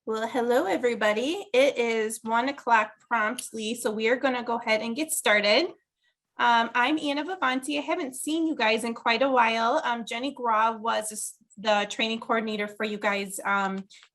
Well, hello, everybody. It is 1 o'clock promptly, so we are going to go ahead and get started. I'm Anna Vivanti. I haven't seen you guys in quite a while. Jenny Grau was the training coordinator for you guys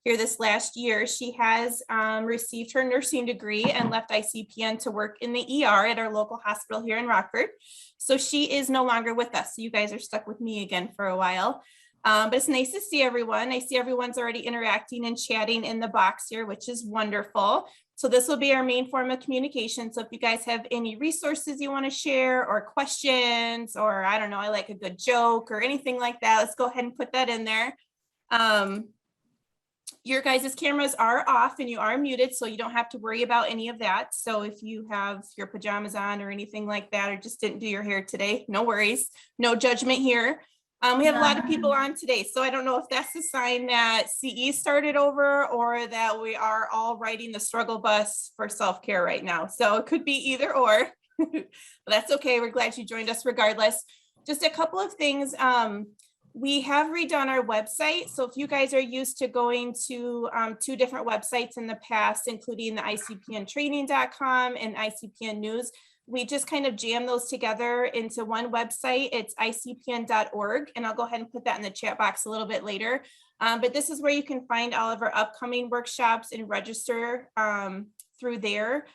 here this last year. She has received her nursing degree and left ICPN to work in the ER at our local hospital here in Rockford. So she is no longer with us. So you guys are stuck with me again for a while. But it's nice to see everyone. I see everyone's already interacting and chatting in the box here, which is wonderful. So this will be our main form of communication. So if you guys have any resources you want to share or questions, or I don't know, I like a good joke or anything like that, let's go ahead and put that in there. Your guys' cameras are off and you are muted, so you don't have to worry about any of that. So if you have your pajamas on or anything like that, or just didn't do your hair today, no worries, no judgment here. We have a lot of people on today, so I don't know if that's a sign that CE started over or that we are all riding the struggle bus for self-care right now. So it could be either or, but that's okay. We're glad you joined us regardless. Just a couple of things. We have redone our website. So if you guys are used to going to 2 different websites in the past, including the icpntraining.com and ICPN News, we just kind of jam those together into one website. It's icpn.org, and I'll go ahead and put that in the chat box a little bit later. But this is where you can find all of our upcoming workshops and register through there.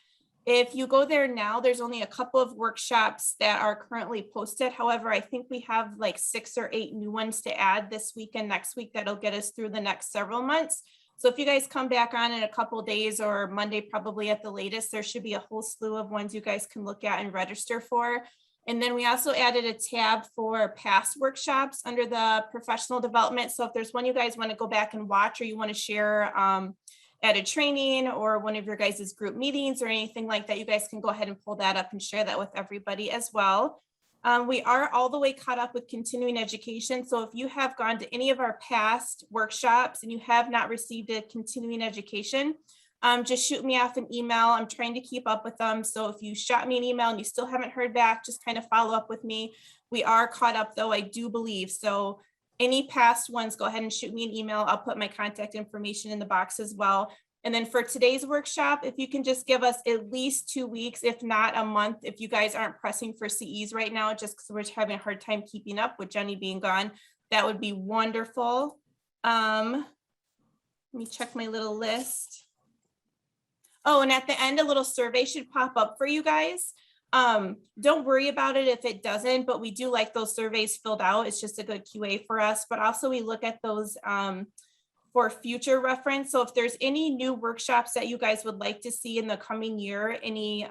If you go there now, there's only a couple of workshops that are currently posted. However, I think we have like 6 or 8 new ones to add this week and next week that'll get us through the next several months. So if you guys come back on in a couple of days or Monday, probably at the latest, there should be a whole slew of ones you guys can look at and register for. And then we also added a tab for past workshops under the professional development. So if there's one you guys want to go back and watch, or you want to share at a training or one of your guys' group meetings or anything like that, you guys can go ahead and pull that up and share that with everybody as well. We are all the way caught up with continuing education. So if you have gone to any of our past workshops and you have not received a continuing education, just shoot me off an email. I'm trying to keep up with them. So if you shot me an email and you still haven't heard back, just kind of follow up with me. We are caught up though, I do believe. So any past ones, go ahead and shoot me an email. I'll put my contact information in the box as well. And then for today's workshop, if you can just give us at least 2 weeks, if not a month, if you guys aren't pressing for CEs right now, just because we're having a hard time keeping up with Jenny being gone, that would be wonderful. Let me check my little list. Oh, and at the end, a little survey should pop up for you guys. Don't worry about it if it doesn't, but we do like those surveys filled out. It's just a good QA for us, but also we look at those for future reference. So if there's any new workshops that you guys would like to see in the coming year, any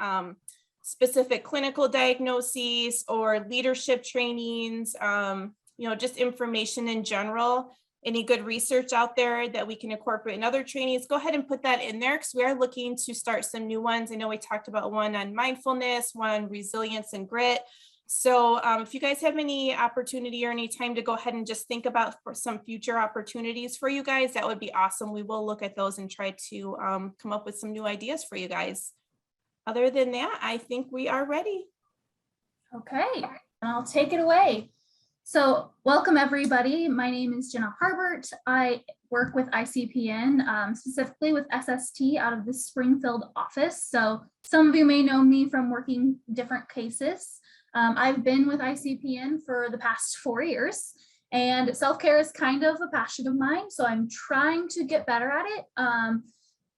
specific clinical diagnoses or leadership trainings, just information in general, any good research out there that we can incorporate in other trainings, go ahead and put that in there because we are looking to start some new ones. I know we talked about one on mindfulness, one on resilience and grit. So if you guys have any opportunity or any time to go ahead and just think about for some future opportunities for you guys, that would be awesome. We will look at those and try to come up with some new ideas for you guys. Other than that, I think we are ready. Okay, I'll take it away. So welcome everybody. My name is Jenna Harbert. I work with ICPN, specifically with SST out of the Springfield office. So some of you may know me from working different cases. I've been with ICPN for the past 4 years, and self-care is kind of a passion of mine, so I'm trying to get better at it.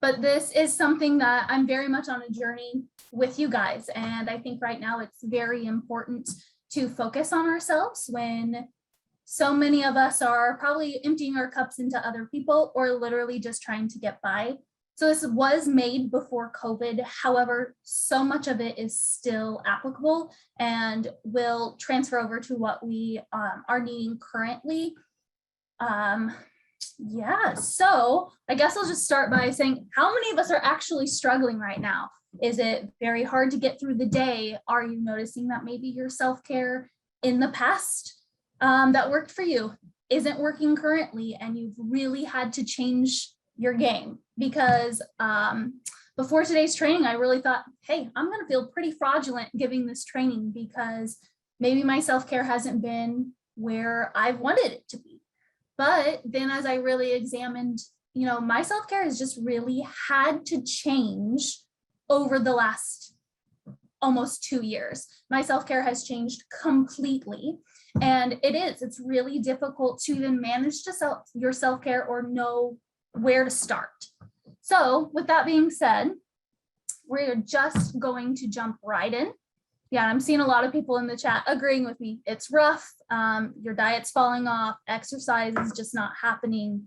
But this is something that I'm very much on a journey with you guys, and I think right now it's very important to focus on ourselves when so many of us are probably emptying our cups into other people or literally just trying to get by. So this was made before COVID. However, so much of it is still applicable and will transfer over to what we are needing currently. Yeah, so I guess I'll just start by saying, how many of us are actually struggling right now? Is it very hard to get through the day? Are you noticing that maybe your self-care in the past that worked for you isn't working currently and you've really had to change your game? Because before today's training, I really thought, hey, I'm going to feel pretty fraudulent giving this training because maybe my self-care hasn't been where I've wanted it to be. But then as I really examined, my self-care has just really had to change over the last almost 2 years. My self-care has changed completely. And it's really difficult to even manage your self-care or know where to start. So with that being said, we're just going to jump right in. Yeah, I'm seeing a lot of people in the chat agreeing with me. It's rough. Your diet's falling off. Exercise is just not happening.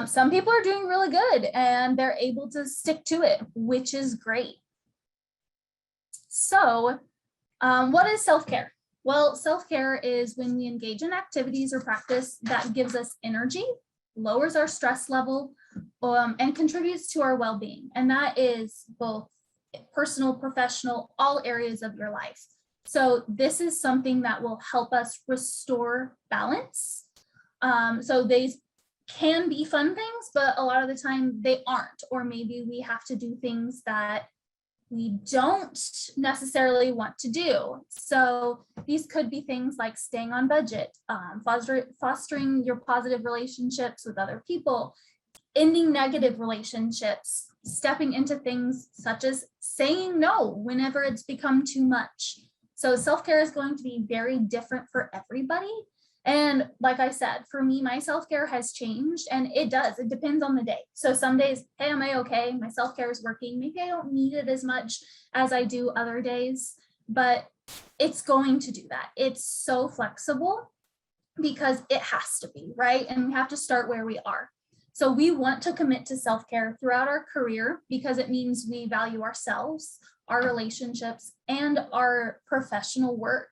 Some people are doing really good and they're able to stick to it, which is great. So what is self-care? Well, self-care is when we engage in activities or practice that gives us energy, lowers our stress level, and contributes to our well-being. And that is both personal, professional, all areas of your life. So this is something that will help us restore balance. So these can be fun things, but a lot of the time they aren't, or maybe we have to do things that we don't necessarily want to do. So these could be things like staying on budget, fostering your positive relationships with other people, ending negative relationships, stepping into things such as saying no whenever it's become too much. So self-care is going to be very different for everybody. And like I said, for me, my self-care has changed, and it depends on the day. So some days, hey, am I okay? My self-care is working. Maybe I don't need it as much as I do other days, but it's going to do that. It's so flexible because it has to be, right? And we have to start where we are. So we want to commit to self-care throughout our career because it means we value ourselves, our relationships, and our professional work.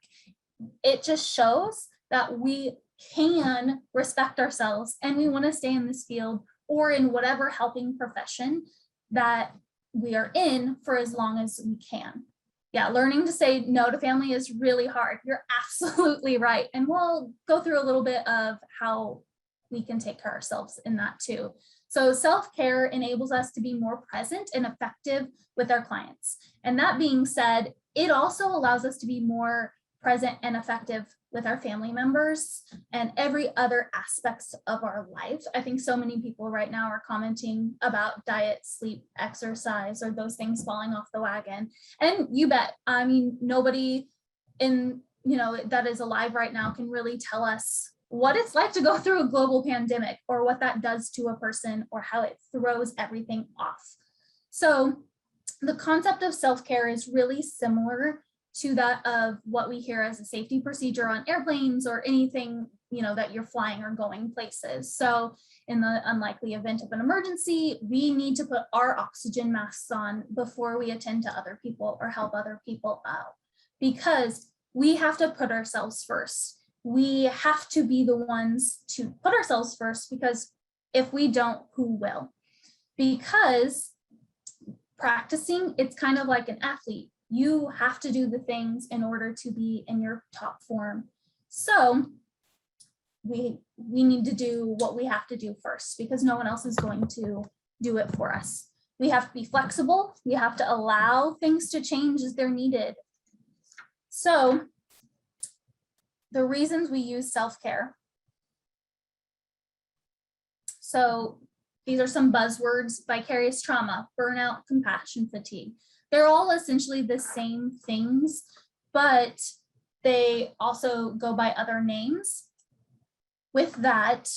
It just shows that we can respect ourselves and we want to stay in this field or in whatever helping profession that we are in for as long as we can. Yeah, learning to say no to family is really hard. You're absolutely right. And we'll go through a little bit of how we can take care of ourselves in that too. So self-care enables us to be more present and effective with our clients. And that being said, it also allows us to be more present and effective with our family members and every other aspects of our life. I think so many people right now are commenting about diet, sleep, exercise, or those things falling off the wagon. And you bet, I mean, nobody that is alive right now can really tell us what it's like to go through a global pandemic or what that does to a person or how it throws everything off. So the concept of self-care is really similar to that of what we hear as a safety procedure on airplanes or anything, that you're flying or going places. So in the unlikely event of an emergency, we need to put our oxygen masks on before we attend to other people or help other people out, because we have to put ourselves first. We have to be the ones to put ourselves first, because if we don't, who will? Because practicing, it's kind of like an athlete. You have to do the things in order to be in your top form. So we need to do what we have to do first, because no one else is going to do it for us. We have to be flexible. We have to allow things to change as they're needed. So the reasons we use self-care. So these are some buzzwords: vicarious trauma, burnout, compassion fatigue. They're all essentially the same things, but they also go by other names. With that,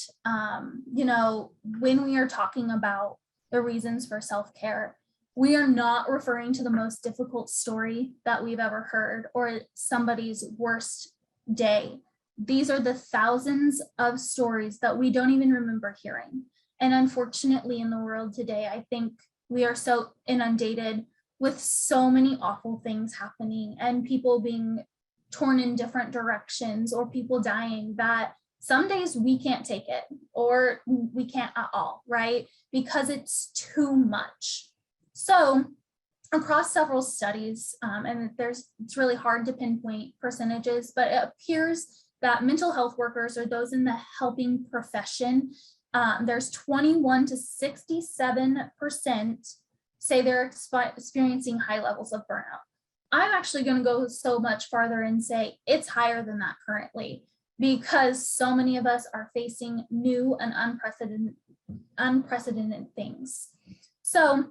when we are talking about the reasons for self-care, we are not referring to the most difficult story that we've ever heard or somebody's worst day. These are the thousands of stories that we don't even remember hearing. And unfortunately, in the world today, I think we are so inundated with so many awful things happening and people being torn in different directions or people dying, that some days we can't take it, or we can't at all, right? Because it's too much. So across several studies, and it's really hard to pinpoint percentages, but it appears that mental health workers, or those in the helping profession, there's 21 to 67% say they're experiencing high levels of burnout. I'm actually going to go so much farther and say it's higher than that currently, because so many of us are facing new and unprecedented things. So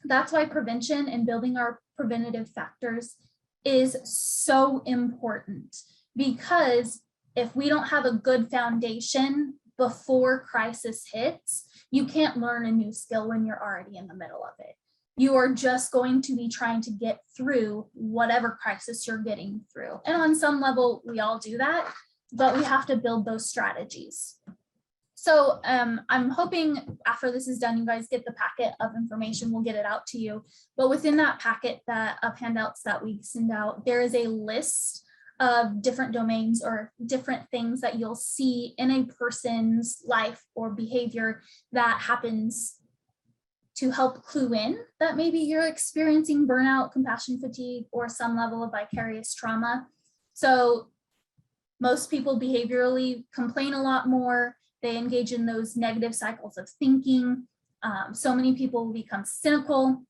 that's why prevention and building our preventative factors is so important, because if we don't have a good foundation before crisis hits, you can't learn a new skill when you're already in the middle of it. You are just going to be trying to get through whatever crisis you're getting through. And on some level, we all do that, but we have to build those strategies. So I'm hoping after this is done, you guys get the packet of information. We'll get it out to you. But within that packet of handouts that we send out, there is a list of different domains or different things that you'll see in a person's life or behavior that happens to help clue in that maybe you're experiencing burnout, compassion fatigue, or some level of vicarious trauma. So most people behaviorally complain a lot more. They engage in those negative cycles of thinking. So many people become cynical.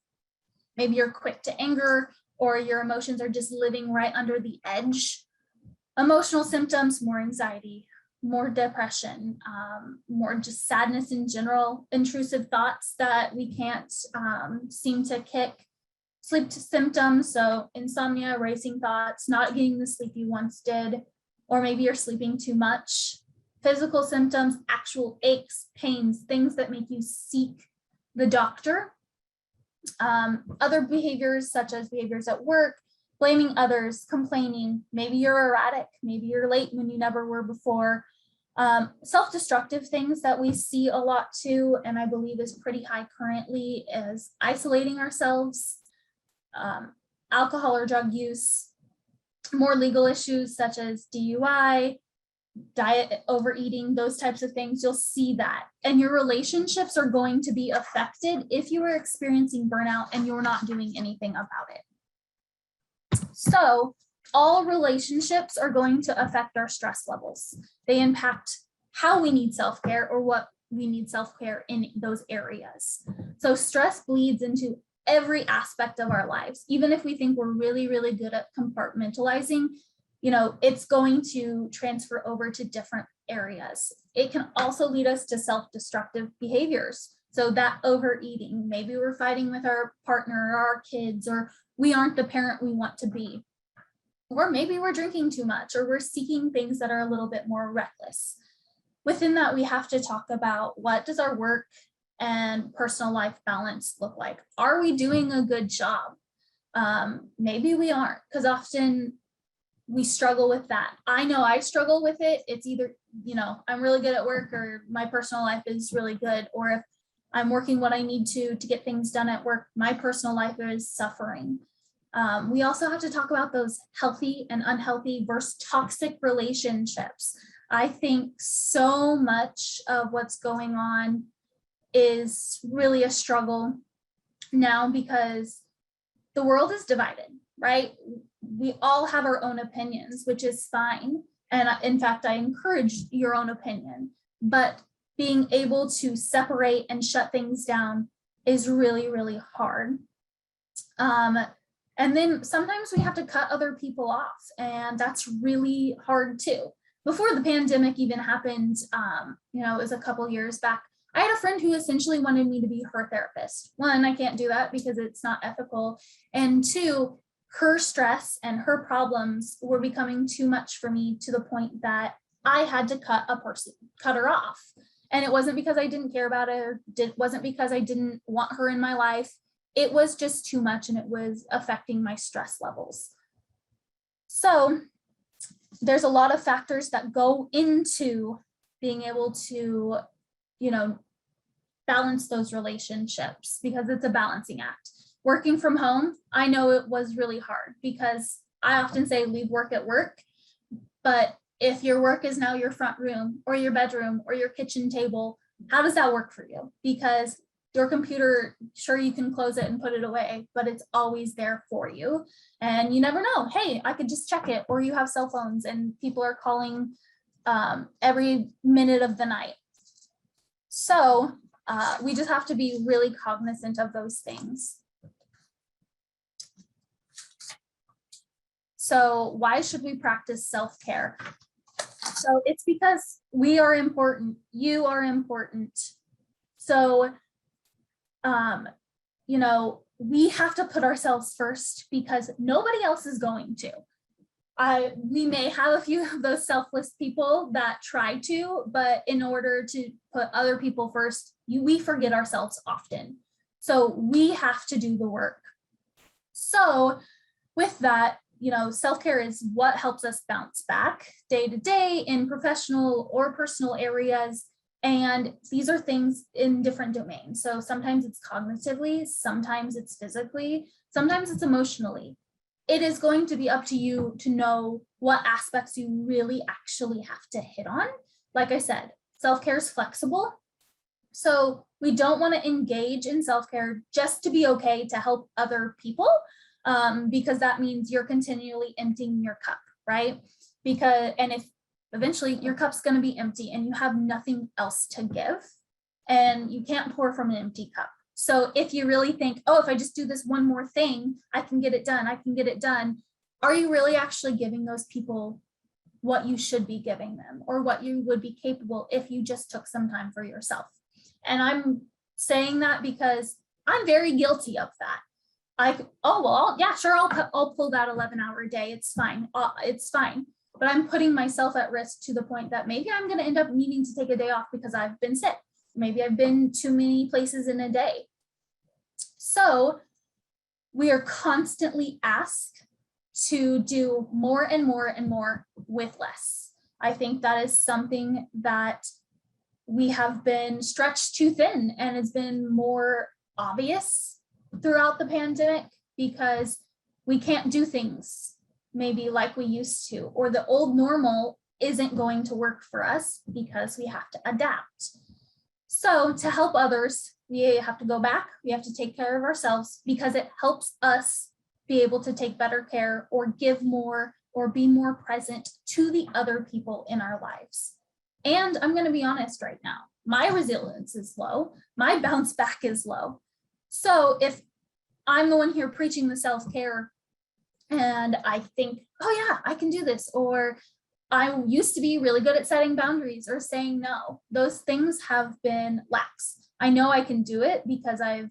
Maybe you're quick to anger, or your emotions are just living right under the edge. Emotional symptoms, more anxiety, more depression, more just sadness in general, intrusive thoughts that we can't seem to kick. Sleep symptoms, so insomnia, racing thoughts, not getting the sleep you once did, or maybe you're sleeping too much. Physical symptoms, actual aches, pains, things that make you seek the doctor. Other behaviors, such as behaviors at work, blaming others, complaining, maybe you're erratic, maybe you're late when you never were before. Self-destructive things that we see a lot too, and I believe is pretty high currently, is isolating ourselves, alcohol or drug use, more legal issues such as DUI, diet, overeating, those types of things. You'll see that. And your relationships are going to be affected if you are experiencing burnout and you're not doing anything about it. So all relationships are going to affect our stress levels. They impact how we need self-care or what we need self-care in those areas. So stress bleeds into every aspect of our lives. Even if we think we're really, really good at compartmentalizing, it's going to transfer over to different areas. It can also lead us to self-destructive behaviors. So that overeating, maybe we're fighting with our partner or our kids, or we aren't the parent we want to be. Or maybe we're drinking too much, or we're seeking things that are a little bit more reckless. Within that, we have to talk about, what does our work and personal life balance look like? Are we doing a good job? Maybe we aren't, because often we struggle with that. I know I struggle with it. It's either, I'm really good at work, or my personal life is really good. Or if I'm working what I need to get things done at work, my personal life is suffering. We also have to talk about those healthy and unhealthy versus toxic relationships. I think so much of what's going on is really a struggle now because the world is divided, right? We all have our own opinions, which is fine. And in fact, I encourage your own opinion, but being able to separate and shut things down is really, really hard. And then sometimes we have to cut other people off, and that's really hard too. Before the pandemic even happened, it was a couple years back, I had a friend who essentially wanted me to be her therapist. One, I can't do that because it's not ethical. And two, her stress and her problems were becoming too much for me, to the point that I had to cut her off. And it wasn't because I didn't care about her. It wasn't because I didn't want her in my life. It was just too much, and it was affecting my stress levels. So there's a lot of factors that go into being able to, balance those relationships, because it's a balancing act. Working from home, I know it was really hard, because I often say leave work at work. But if your work is now your front room or your bedroom or your kitchen table, how does that work for you? Because your computer, sure, you can close it and put it away, but it's always there for you. And you never know, hey, I could just check it. Or you have cell phones and people are calling every minute of the night. So we just have to be really cognizant of those things. So why should we practice self-care? So it's because we are important, you are important, So, you know, we have to put ourselves first because nobody else is going to. We may have a few of those selfless people that try to, but in order to put other people first, we forget ourselves often. So we have to do the work. So with that, you know, self-care is what helps us bounce back day to day in professional or personal areas. And these are things in different domains. So sometimes it's cognitively, sometimes it's physically, sometimes it's emotionally. It is going to be up to you to know what aspects you really actually have to hit on. Like I said, self-care is flexible. So we don't want to engage in self-care just to be okay to help other people, because that means you're continually emptying your cup, right? And if eventually your cup's going to be empty and you have nothing else to give, and you can't pour from an empty cup. So if you really think, oh, if I just do this one more thing, I can get it done, I can get it done. Are you really actually giving those people what you should be giving them, or what you would be capable if you just took some time for yourself? And I'm saying that because I'm very guilty of that. Yeah, sure, I'll pull that 11-hour day. It's fine. It's fine. But I'm putting myself at risk to the point that maybe I'm going to end up needing to take a day off because I've been sick. Maybe I've been too many places in a day. So we are constantly asked to do more and more and more with less. I think that is something that we have been stretched too thin, and it's been more obvious throughout the pandemic because we can't do things maybe like we used to, or the old normal isn't going to work for us because we have to adapt. So to help others, we have to go back, we have to take care of ourselves because it helps us be able to take better care or give more or be more present to the other people in our lives. And I'm going to be honest right now, my resilience is low, my bounce back is low. So if I'm the one here preaching the self-care and I think, oh yeah, I can do this, or I used to be really good at setting boundaries or saying no, those things have been lax. I know I can do it because I've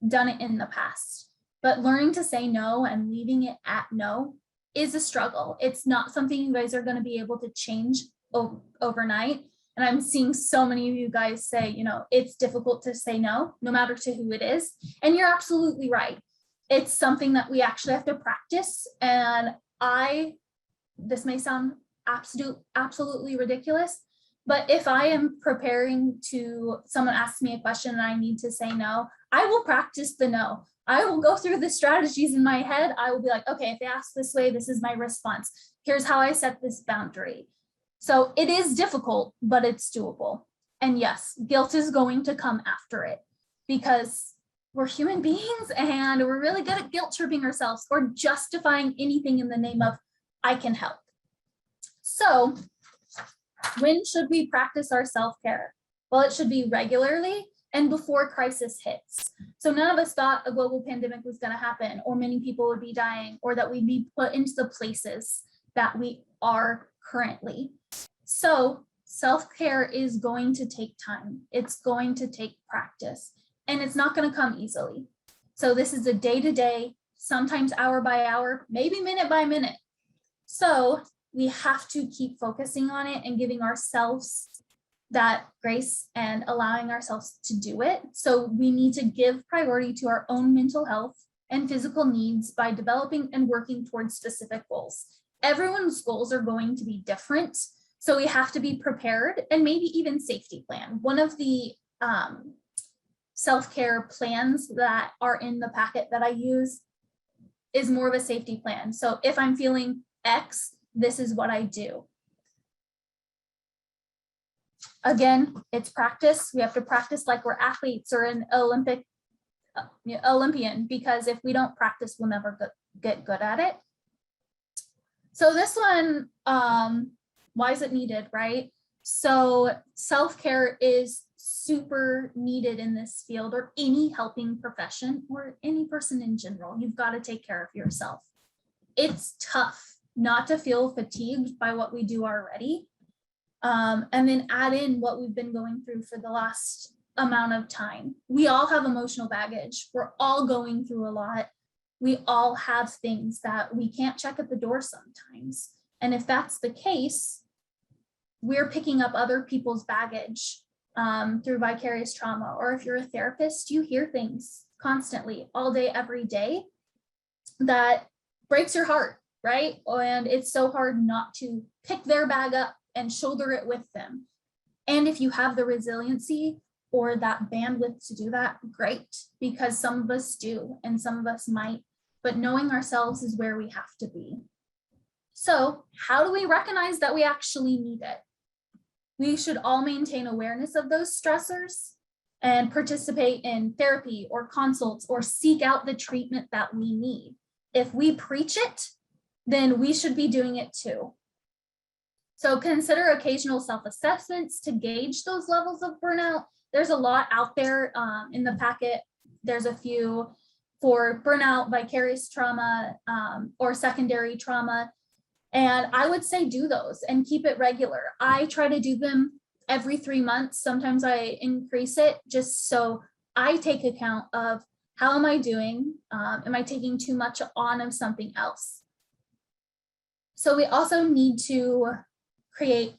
done it in the past, but learning to say no and leaving it at no is a struggle. It's not something you guys are going to be able to change overnight. And I'm seeing so many of you guys say, you know, it's difficult to say no, no matter to who it is. And you're absolutely right. It's something that we actually have to practice. And this may sound absolutely ridiculous, but if I am preparing to, someone asks me a question and I need to say no, I will practice the no. I will go through the strategies in my head. I will be like, okay, if they ask this way, this is my response. Here's how I set this boundary. So it is difficult, but it's doable. And yes, guilt is going to come after it because we're human beings and we're really good at guilt tripping ourselves or justifying anything in the name of, I can help. So when should we practice our self-care? Well, it should be regularly and before crisis hits. So none of us thought a global pandemic was going to happen, or many people would be dying, or that we'd be put into the places that we are currently. So self-care is going to take time. It's going to take practice, and it's not going to come easily. So this is a day-to-day, sometimes hour by hour, maybe minute by minute. So we have to keep focusing on it and giving ourselves that grace and allowing ourselves to do it. So we need to give priority to our own mental health and physical needs by developing and working towards specific goals. Everyone's goals are going to be different. So we have to be prepared and maybe even safety plan. One of the self-care plans that are in the packet that I use is more of a safety plan. So if I'm feeling X, this is what I do. Again, it's practice. We have to practice like we're athletes or an Olympian, because if we don't practice, we'll never get good at it. So this one, why is it needed, right? So self-care is super needed in this field, or any helping profession, or any person in general. You've got to take care of yourself. It's tough not to feel fatigued by what we do already. And then add in what we've been going through for the last amount of time. We all have emotional baggage. We're all going through a lot. We all have things that we can't check at the door sometimes. And if that's the case, we're picking up other people's baggage through vicarious trauma. Or if you're a therapist, you hear things constantly, all day, every day, that breaks your heart, right? And it's so hard not to pick their bag up and shoulder it with them. And if you have the resiliency or that bandwidth to do that, great, because some of us do and some of us might, but knowing ourselves is where we have to be. So how do we recognize that we actually need it? We should all maintain awareness of those stressors and participate in therapy or consults or seek out the treatment that we need. If we preach it, then we should be doing it too. So consider occasional self-assessments to gauge those levels of burnout. There's a lot out there in the packet. There's a few for burnout, vicarious trauma, or secondary trauma. And I would say do those and keep it regular. I try to do them every 3 months. Sometimes I increase it just so I take account of how am I doing? Am I taking too much on of something else? So we also need to create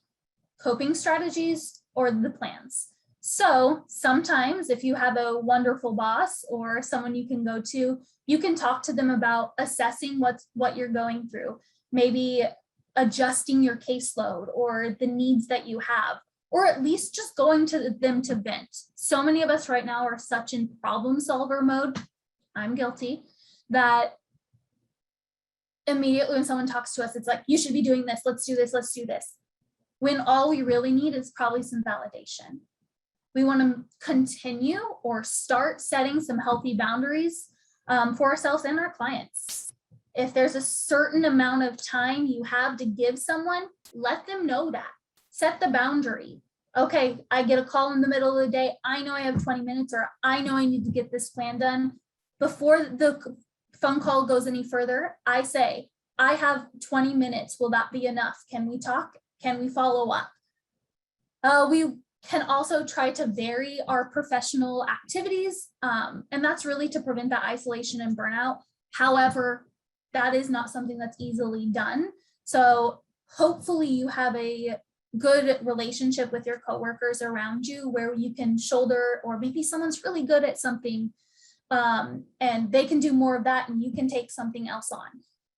coping strategies or the plans. So sometimes if you have a wonderful boss or someone you can go to, you can talk to them about assessing what you're going through, maybe adjusting your caseload or the needs that you have, or at least just going to them to vent. So many of us right now are such in problem solver mode, I'm guilty, that immediately when someone talks to us, it's like, you should be doing this, let's do this, let's do this. When all we really need is probably some validation. We want to continue or start setting some healthy boundaries for ourselves and our clients. If there's a certain amount of time you have to give someone, let them know that. Set the boundary. Okay, I get a call in the middle of the day. I know I have 20 minutes, or I know I need to get this plan done. Before the phone call goes any further, I say, I have 20 minutes. Will that be enough? Can we talk? Can we follow up? We can also try to vary our professional activities, and that's really to prevent that isolation and burnout. However, that is not something that's easily done. So hopefully you have a good relationship with your coworkers around you where you can shoulder, or maybe someone's really good at something and they can do more of that and you can take something else on.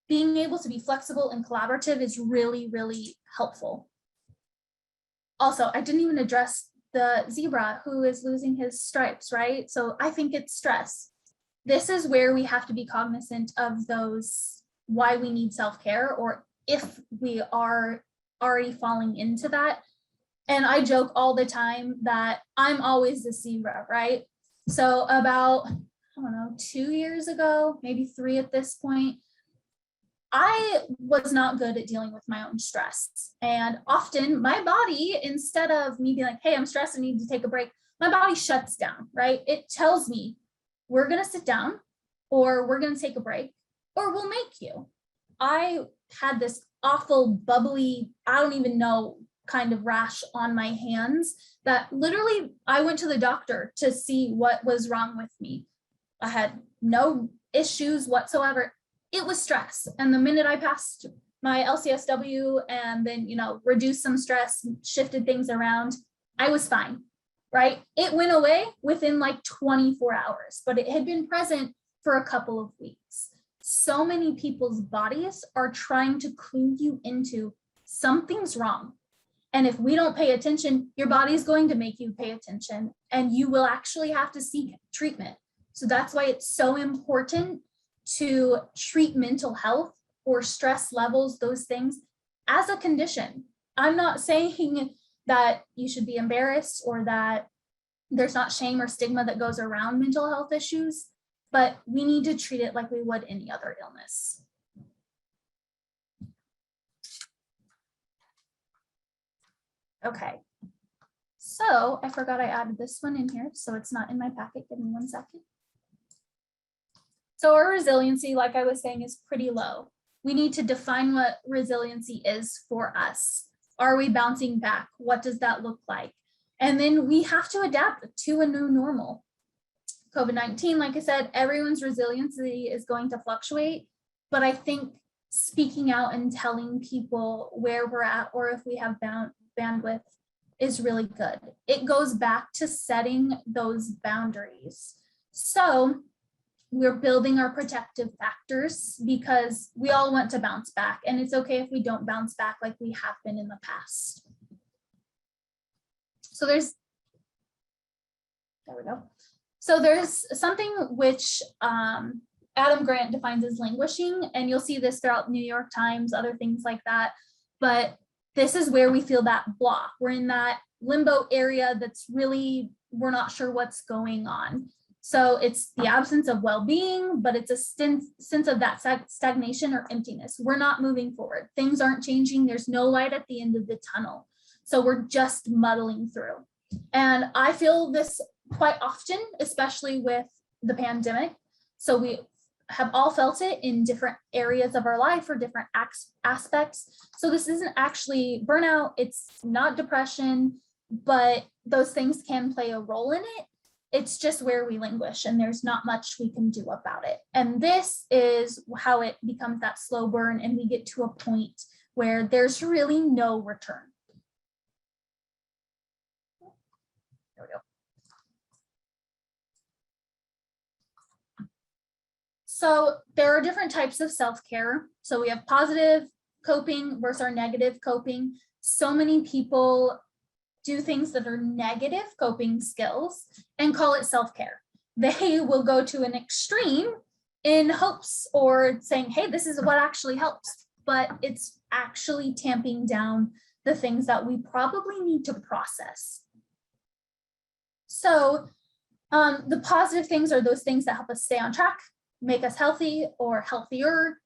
Being able to be flexible and collaborative is really, really helpful. Also, I didn't even address the zebra who is losing his stripes, right? So I think it's stress. This is where we have to be cognizant of those, why we need self-care, or if we are already falling into that. And I joke all the time that I'm always the zebra, right? So about, I don't know, 2 years ago, maybe 3 at this point, I was not good at dealing with my own stress. And often my body, instead of me being like, hey, I'm stressed, I need to take a break, my body shuts down, right? It tells me, we're going to sit down, or we're going to take a break, or we'll make you. I had this awful bubbly, I don't even know, kind of rash on my hands that literally I went to the doctor to see what was wrong with me. I had no issues whatsoever. It was stress. And the minute I passed my LCSW and then, reduced some stress, shifted things around, I was fine, right? It went away within like 24 hours, but it had been present for a couple of weeks. So many people's bodies are trying to clue you into something's wrong. And if we don't pay attention, your body is going to make you pay attention and you will actually have to seek treatment. So that's why it's so important to treat mental health or stress levels, those things, as a condition. I'm not saying that you should be embarrassed or that there's not shame or stigma that goes around mental health issues, but we need to treat it like we would any other illness. Okay, so I forgot I added this one in here, so it's not in my packet. Give me 1 second. So our resiliency, like I was saying, is pretty low. We need to define what resiliency is for us. Are we bouncing back? What does that look like? And then we have to adapt to a new normal. COVID-19, like I said, everyone's resiliency is going to fluctuate, but I think speaking out and telling people where we're at or if we have bandwidth is really good. It goes back to setting those boundaries. So we're building our protective factors because we all want to bounce back, and it's okay if we don't bounce back like we have been in the past. So there we go. So there's something which Adam Grant defines as languishing, and you'll see this throughout New York Times, other things like that. But this is where we feel that block. We're in that limbo area that's really, we're not sure what's going on. So it's the absence of well-being, but it's a sense of that stagnation or emptiness. We're not moving forward. Things aren't changing. There's no light at the end of the tunnel. So we're just muddling through. And I feel this quite often, especially with the pandemic. So we have all felt it in different areas of our life or different aspects. So this isn't actually burnout. It's not depression, but those things can play a role in it. It's just where we languish and there's not much we can do about it. And this is how it becomes that slow burn and we get to a point where there's really no return. There we go. So there are different types of self-care. So we have positive coping versus our negative coping. So many people do things that are negative coping skills and call it self-care. They will go to an extreme in hopes or saying, hey, this is what actually helps, but it's actually tamping down the things that we probably need to process. So the positive things are those things that help us stay on track, make us healthy or healthier,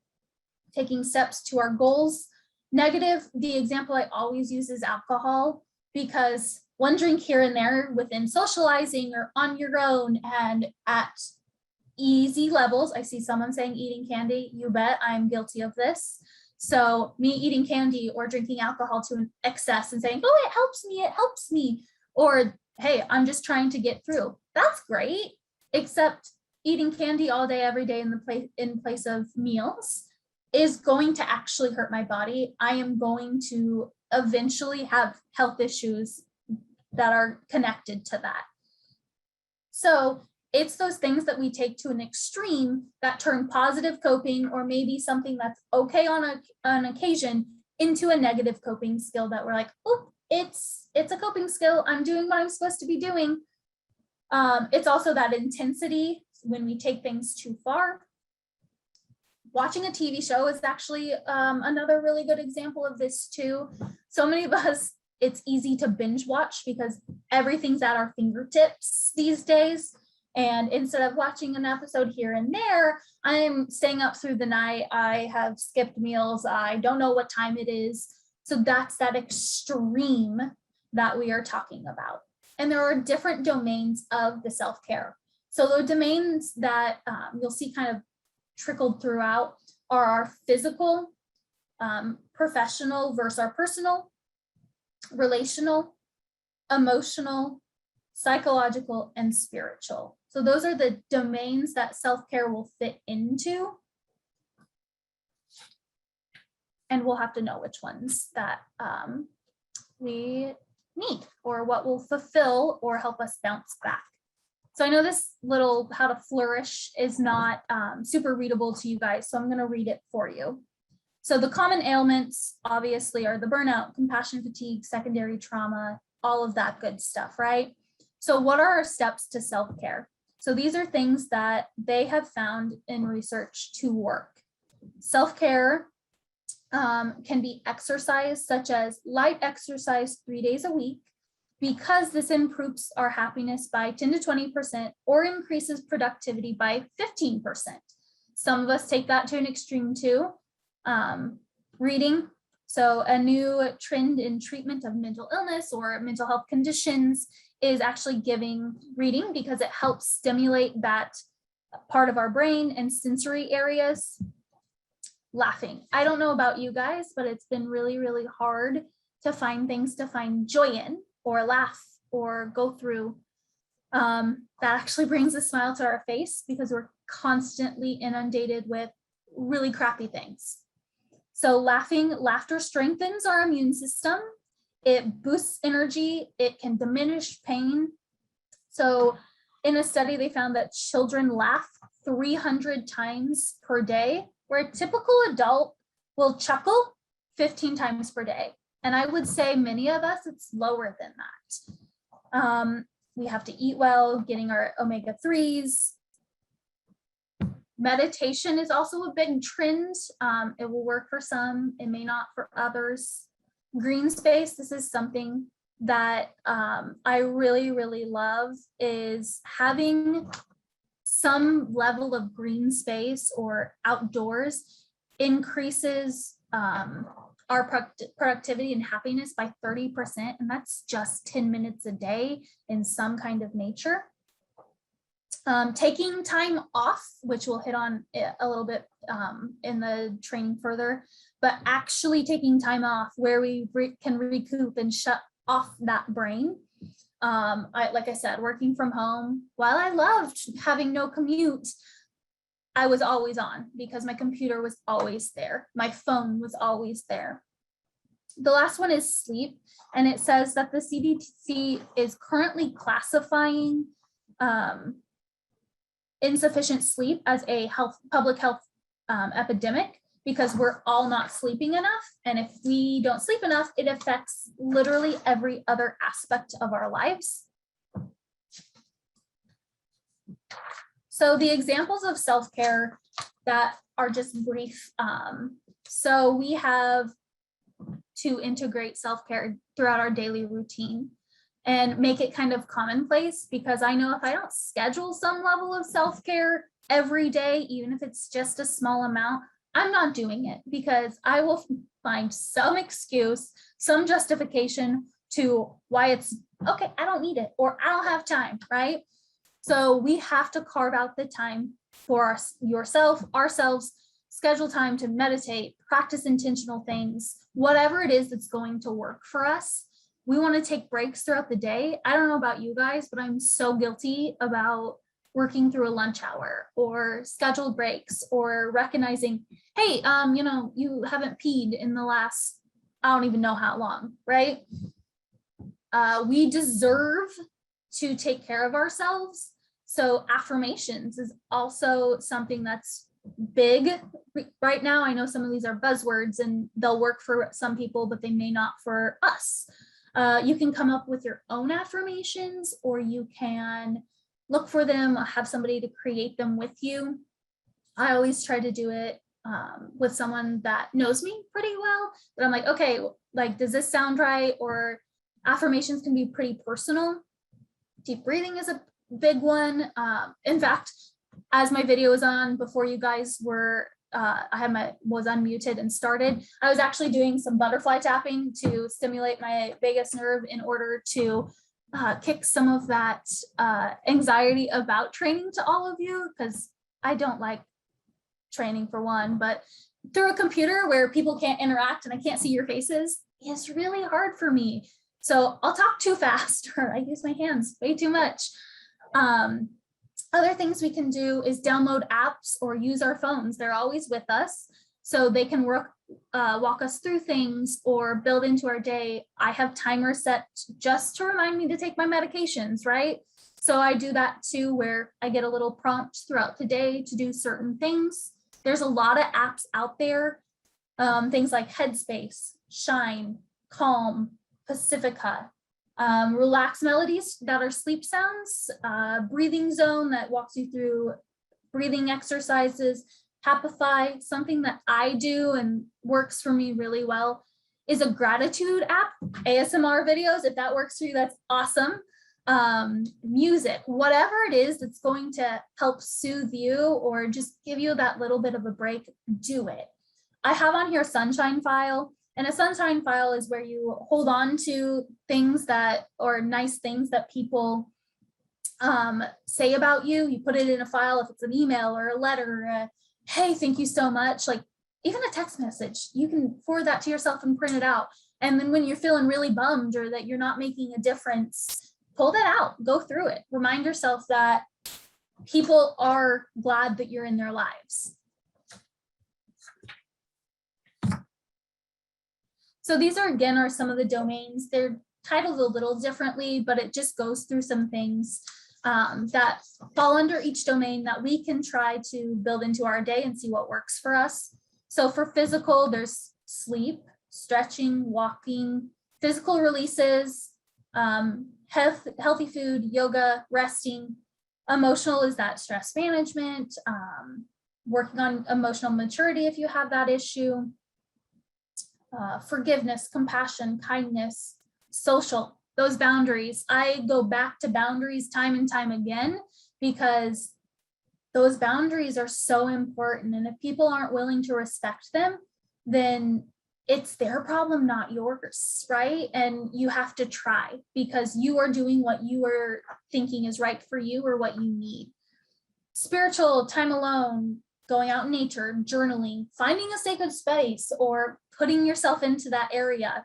taking steps to our goals. Negative, the example I always use is alcohol, because one drink here and there within socializing or on your own and at easy levels. I see someone saying eating candy. You bet I'm guilty of this. So me eating candy or drinking alcohol to an excess and saying, oh, it helps me. Or, hey, I'm just trying to get through. That's great, except eating candy all day, every day in place of meals is going to actually hurt my body. I am going to eventually have health issues that are connected to that. So it's those things that we take to an extreme that turn positive coping or maybe something that's okay on an occasion into a negative coping skill that we're like, oh, it's a coping skill. I'm doing what I'm supposed to be doing. It's also that intensity when we take things too far. Watching a TV show is actually another really good example of this too. So many of us, it's easy to binge watch because everything's at our fingertips these days. And instead of watching an episode here and there, I'm staying up through the night. I have skipped meals. I don't know what time it is. So that's that extreme that we are talking about. And there are different domains of the self-care. So the domains that you'll see kind of trickled throughout are our physical, professional versus our personal, relational, emotional, psychological, and spiritual. So those are the domains that self-care will fit into. And we'll have to know which ones that we need or what will fulfill or help us bounce back. So I know this little how to flourish is not super readable to you guys, so I'm going to read it for you. So the common ailments obviously are the burnout, compassion fatigue, secondary trauma, all of that good stuff, right? So what are our steps to self-care? So these are things that they have found in research to work. Self-care can be exercise, such as light exercise 3 days a week, because this improves our happiness by 10 to 20% or increases productivity by 15%. Some of us take that to an extreme too. Reading. So a new trend in treatment of mental illness or mental health conditions is actually giving reading because it helps stimulate that part of our brain and sensory areas. Laughing. I don't know about you guys, but it's been really, really hard to find things to find joy in or laugh or go through, that actually brings a smile to our face because we're constantly inundated with really crappy things. So laughter strengthens our immune system. It boosts energy. It can diminish pain. So in a study, they found that children laugh 300 times per day, where a typical adult will chuckle 15 times per day. And I would say many of us, it's lower than that. We have to eat well, getting our omega-3s. Meditation is also a big trend. It will work for some, it may not for others. Green space, this is something that I really, really love, is having some level of green space or outdoors increases our productivity and happiness by 30%, and that's just 10 minutes a day in some kind of nature. Taking time off, which we'll hit on a little bit in the training further, but actually taking time off where we can recoup and shut off that brain. Like I said, working from home, while I loved having no commute, I was always on because my computer was always there. My phone was always there. The last one is sleep. And it says that the CDC is currently classifying insufficient sleep as a public health epidemic because we're all not sleeping enough. And if we don't sleep enough, it affects literally every other aspect of our lives. So the examples of self-care that are just brief. So we have to integrate self-care throughout our daily routine and make it kind of commonplace, because I know if I don't schedule some level of self-care every day, even if it's just a small amount, I'm not doing it because I will find some excuse, some justification to why it's okay, I don't need it, or I don't have time, right? So we have to carve out the time for ourselves, schedule time to meditate, practice intentional things, whatever it is that's going to work for us. We want to take breaks throughout the day. I don't know about you guys, but I'm so guilty about working through a lunch hour or scheduled breaks or recognizing, hey, you haven't peed in the last, I don't even know how long, right? We deserve to take care of ourselves. So affirmations is also something that's big right now. I know some of these are buzzwords and they'll work for some people, but they may not for us. You can come up with your own affirmations, or you can look for them, have somebody to create them with you. I always try to do it with someone that knows me pretty well, but I'm like, okay, like, does this sound right? Or affirmations can be pretty personal. Deep breathing is a big one. In fact, as my video was on before you guys were, was unmuted and started, I was actually doing some butterfly tapping to stimulate my vagus nerve in order to kick some of that anxiety about training to all of you, because I don't like training for one, but through a computer where people can't interact and I can't see your faces, it's really hard for me. So I'll talk too fast, or I use my hands way too much. Other things we can do is download apps or use our phones. They're always with us, so they can walk us through things or build into our day. I have timers set just to remind me to take my medications, right? So I do that too, where I get a little prompt throughout the day to do certain things. There's a lot of apps out there, things like Headspace, Shine, Calm, Pacifica, relax melodies that are sleep sounds, breathing zone that walks you through breathing exercises. Happify, something that I do and works for me really well, is a gratitude app. ASMR videos, if that works for you, that's awesome. Music, whatever it is that's going to help soothe you or just give you that little bit of a break, do it. I have on here a sunshine file. And a sunshine file is where you hold on to things that, or nice things that people say about you. You put it in a file, if it's an email or a letter, hey, thank you so much. Like even a text message, you can forward that to yourself and print it out. And then when you're feeling really bummed or that you're not making a difference, pull that out, go through it. Remind yourself that people are glad that you're in their lives. So these are some of the domains. They're titled a little differently, but it just goes through some things that fall under each domain that we can try to build into our day and see what works for us. So for physical, there's sleep, stretching, walking, physical releases, healthy food, yoga, resting. Emotional is that stress management, working on emotional maturity if you have that issue, forgiveness, compassion, kindness, social, those boundaries. I go back to boundaries time and time again because those boundaries are so important. And if people aren't willing to respect them, then it's their problem, not yours, right? And you have to try because you are doing what you are thinking is right for you or what you need. Spiritual, time alone, going out in nature, journaling, finding a sacred space or putting yourself into that area.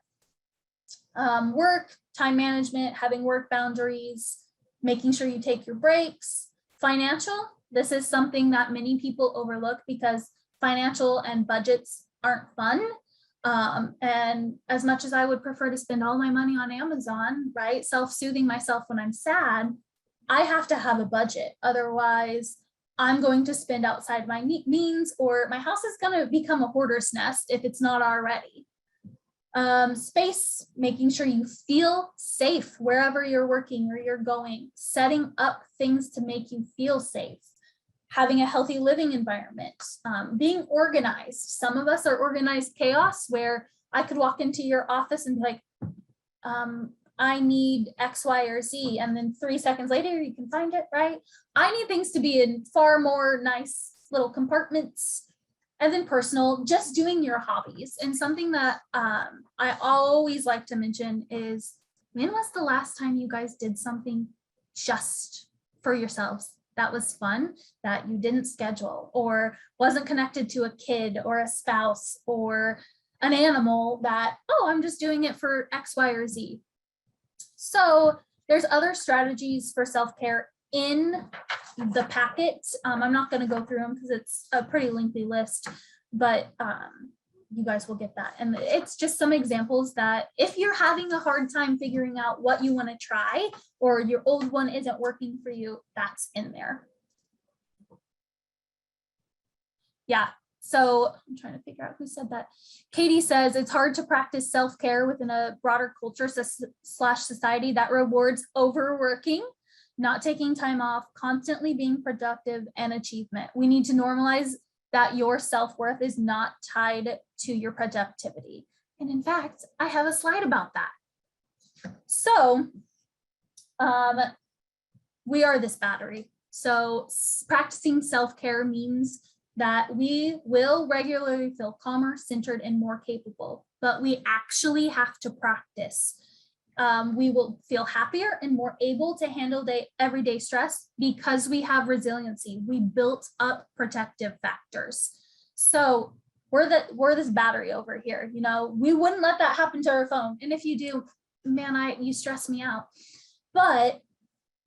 Work, time management, having work boundaries, making sure you take your breaks. Financial, this is something that many people overlook because financial and budgets aren't fun. And as much as I would prefer to spend all my money on Amazon, right, self-soothing myself when I'm sad, I have to have a budget. Otherwise, I'm going to spend outside my means, or my house is going to become a hoarder's nest if it's not already. Space, making sure you feel safe wherever you're working or you're going, setting up things to make you feel safe, having a healthy living environment, being organized. Some of us are organized chaos where I could walk into your office and be like, I need X, Y, or Z. And then 3 seconds later, you can find it, right? I need things to be in far more nice little compartments. And then personal, just doing your hobbies. And something that I always like to mention is, when was the last time you guys did something just for yourselves that was fun, that you didn't schedule or wasn't connected to a kid or a spouse or an animal that, oh, I'm just doing it for X, Y, or Z. So there's other strategies for self-care in the packet. I'm not going to go through them because it's a pretty lengthy list, but you guys will get that. And it's just some examples that if you're having a hard time figuring out what you want to try, or your old one isn't working for you, that's in there. Yeah. So I'm trying to figure out who said that. Katie says it's hard to practice self-care within a broader culture / society that rewards overworking, not taking time off, constantly being productive, and achievement. We need to normalize that your self-worth is not tied to your productivity. And in fact, I have a slide about that. So we are this battery. So practicing self-care means that we will regularly feel calmer, centered, and more capable, but we actually have to practice. We will feel happier and more able to handle everyday stress because we have resiliency. We built up protective factors. So we're this battery over here. You know, we wouldn't let that happen to our phone. And if you do, man, you stress me out. But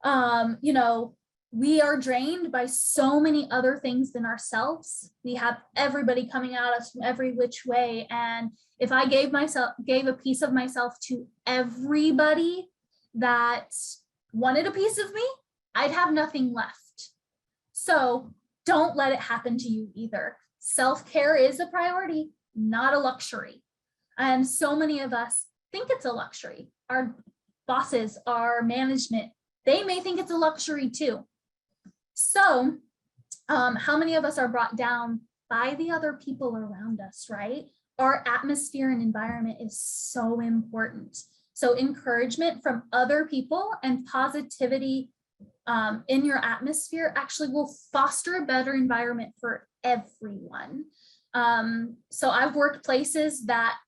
you know, we are drained by so many other things than ourselves. We have everybody coming at us from every which way. And if I gave a piece of myself to everybody that wanted a piece of me, I'd have nothing left. So don't let it happen to you either. Self-care is a priority, not a luxury. And so many of us think it's a luxury. Our bosses, our management, they may think it's a luxury too. So how many of us are brought down by the other people around us, right? Our atmosphere and environment is so important. So encouragement from other people and positivity in your atmosphere actually will foster a better environment for everyone. So I've worked places that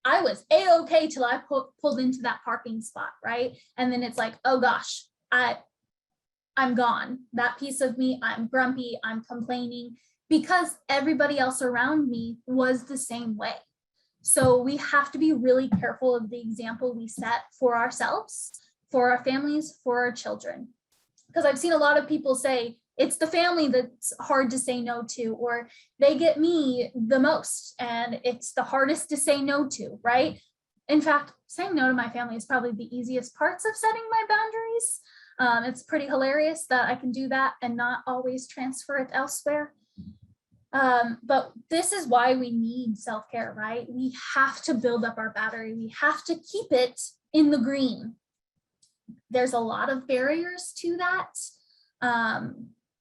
I was A-okay till I pulled into that parking spot, right? And then it's like, oh gosh, I'm gone. That piece of me, I'm grumpy, I'm complaining, because everybody else around me was the same way. So we have to be really careful of the example we set for ourselves for our families, for our children. Because I've seen a lot of people say, it's the family that's hard to say no to, or they get me the most and it's the hardest to say no to, right? In fact, saying no to my family is probably the easiest parts of setting my boundaries. It's pretty hilarious that I can do that and not always transfer it elsewhere. But this is why we need self-care, right? We have to build up our battery. We have to keep it in the green. There's a lot of barriers to that.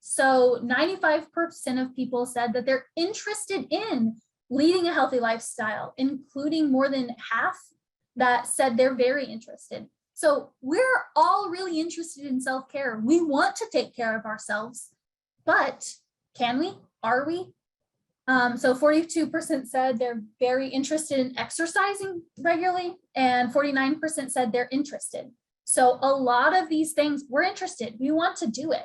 So 95% of people said that they're interested in leading a healthy lifestyle, including more than half that said they're very interested. So we're all really interested in self-care. We want to take care of ourselves, but can we? Are we? So 42% said they're very interested in exercising regularly, and 49% said they're interested. So a lot of these things, we're interested, we want to do it,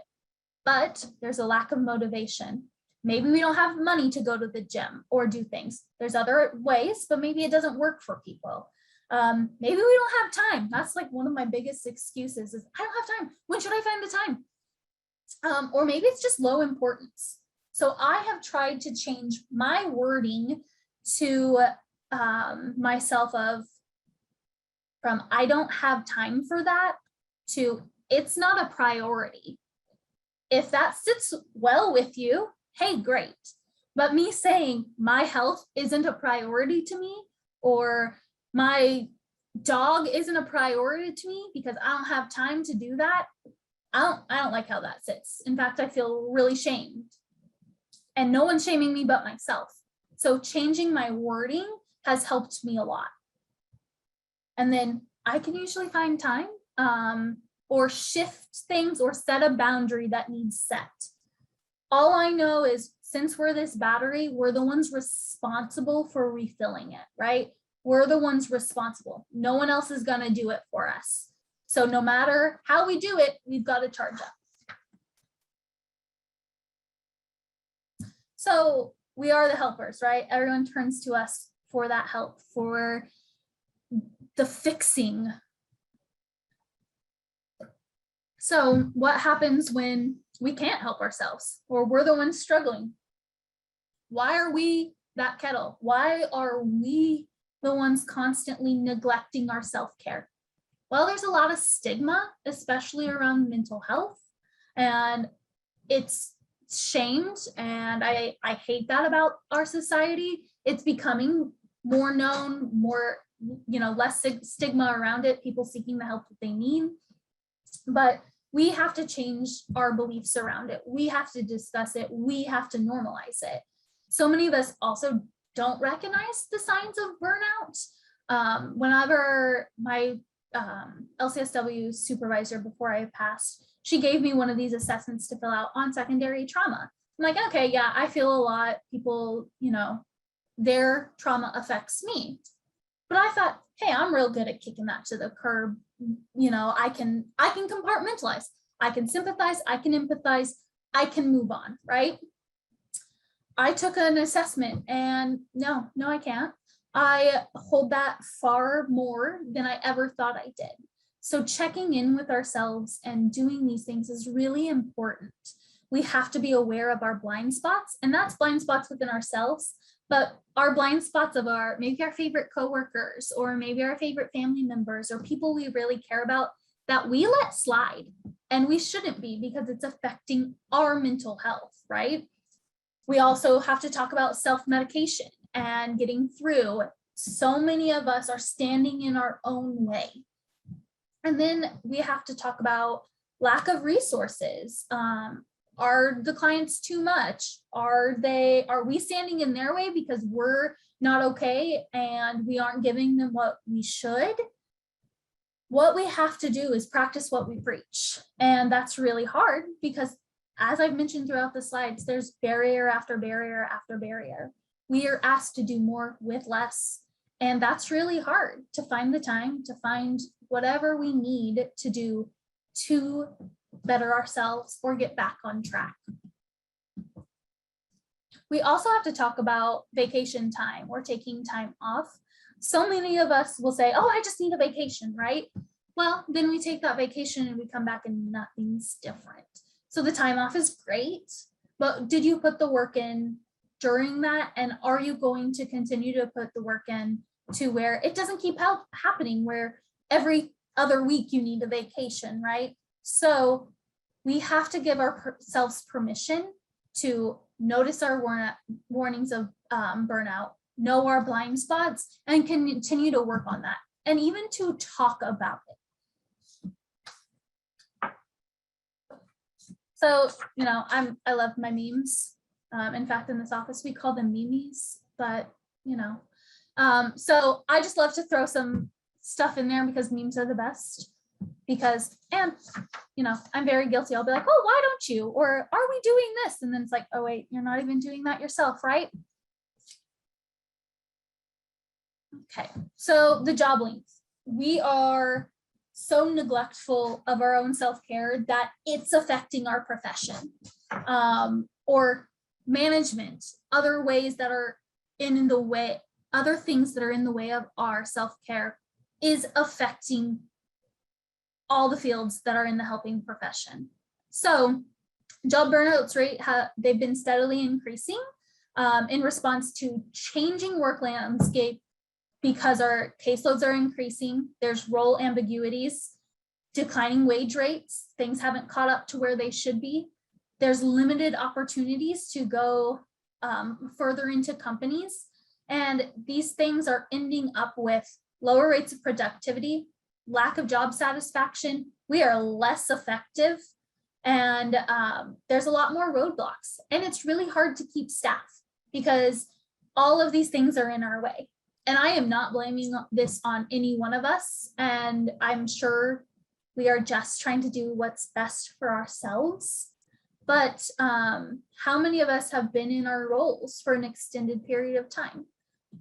but there's a lack of motivation. Maybe we don't have money to go to the gym or do things. There's other ways, but maybe it doesn't work for people. Maybe we don't have time. That's like one of my biggest excuses is I don't have time. When should I find the time? Or maybe it's just low importance. So I have tried to change my wording to myself from I don't have time for that to it's not a priority. If that sits well with you, hey, great. But me saying my health isn't a priority to me, or my dog isn't a priority to me because I don't have time to do that, I don't like how that sits. In fact, I feel really shamed. And no one's shaming me but myself. So changing my wording has helped me a lot. And then I can usually find time or shift things or set a boundary that needs set. All I know is since we're this battery, we're the ones responsible for refilling it, right? We're the ones responsible. No one else is going to do it for us. So no matter how we do it, we've got to charge up. So we are the helpers, right? Everyone turns to us for that help, for the fixing. So what happens when we can't help ourselves or we're the ones struggling? Why are we that kettle? Why are we the ones constantly neglecting our self-care? Well, there's a lot of stigma, especially around mental health, and it's shamed, and I hate that about our society. It's becoming more known, more, less stigma around it, people seeking the help that they need. But we have to change our beliefs around it. We have to discuss it. We have to normalize it. So many of us also don't recognize the signs of burnout. Whenever my LCSW supervisor before I passed, she gave me one of these assessments to fill out on secondary trauma. I'm like, okay, yeah, I feel a lot. People, their trauma affects me. But I thought, hey, I'm real good at kicking that to the curb. I can compartmentalize. I can sympathize. I can empathize. I can move on, right? I took an assessment and no, I can't. I hold that far more than I ever thought I did. So checking in with ourselves and doing these things is really important. We have to be aware of our blind spots, and that's blind spots within ourselves, but our blind spots of maybe our favorite coworkers, or maybe our favorite family members, or people we really care about that we let slide, and we shouldn't be because it's affecting our mental health, right? We also have to talk about self-medication and getting through. So many of us are standing in our own way. And then we have to talk about lack of resources. Are the clients too much? Are we standing in their way because we're not okay and we aren't giving them what we should? What we have to do is practice what we preach. And that's really hard because, as I've mentioned throughout the slides, there's barrier after barrier after barrier. We are asked to do more with less. And that's really hard to find the time to find whatever we need to do to better ourselves or get back on track. We also have to talk about vacation time or taking time off. So many of us will say, oh, I just need a vacation, right? Well, then we take that vacation and we come back and nothing's different. So the time off is great, but did you put the work in during that? And are you going to continue to put the work in to where it doesn't keep happening, where every other week you need a vacation, right? So we have to give ourselves permission to notice our warnings of burnout, know our blind spots, and continue to work on that, and even to talk about it. So, you know, I love my memes. In fact, in this office, we call them memes, but you know, so I just love to throw some stuff in there because memes are the best. Because, and you know, I'm very guilty. I'll be like, oh, why don't you? Or are we doing this? And then it's like, oh wait, you're not even doing that yourself, right? Okay, so the job length. We are so neglectful of our own self-care that it's affecting our profession, or management, other ways that are in the way, other things that are in the way of our self-care is affecting all the fields that are in the helping profession. So job burnouts rate, they've been steadily increasing in response to changing work landscape, because our caseloads are increasing. There's role ambiguities, declining wage rates, things haven't caught up to where they should be. There's limited opportunities to go further into companies. And these things are ending up with lower rates of productivity, lack of job satisfaction. We are less effective, and there's a lot more roadblocks. And it's really hard to keep staff because all of these things are in our way. And I am not blaming this on any one of us. And I'm sure we are just trying to do what's best for ourselves. But how many of us have been in our roles for an extended period of time?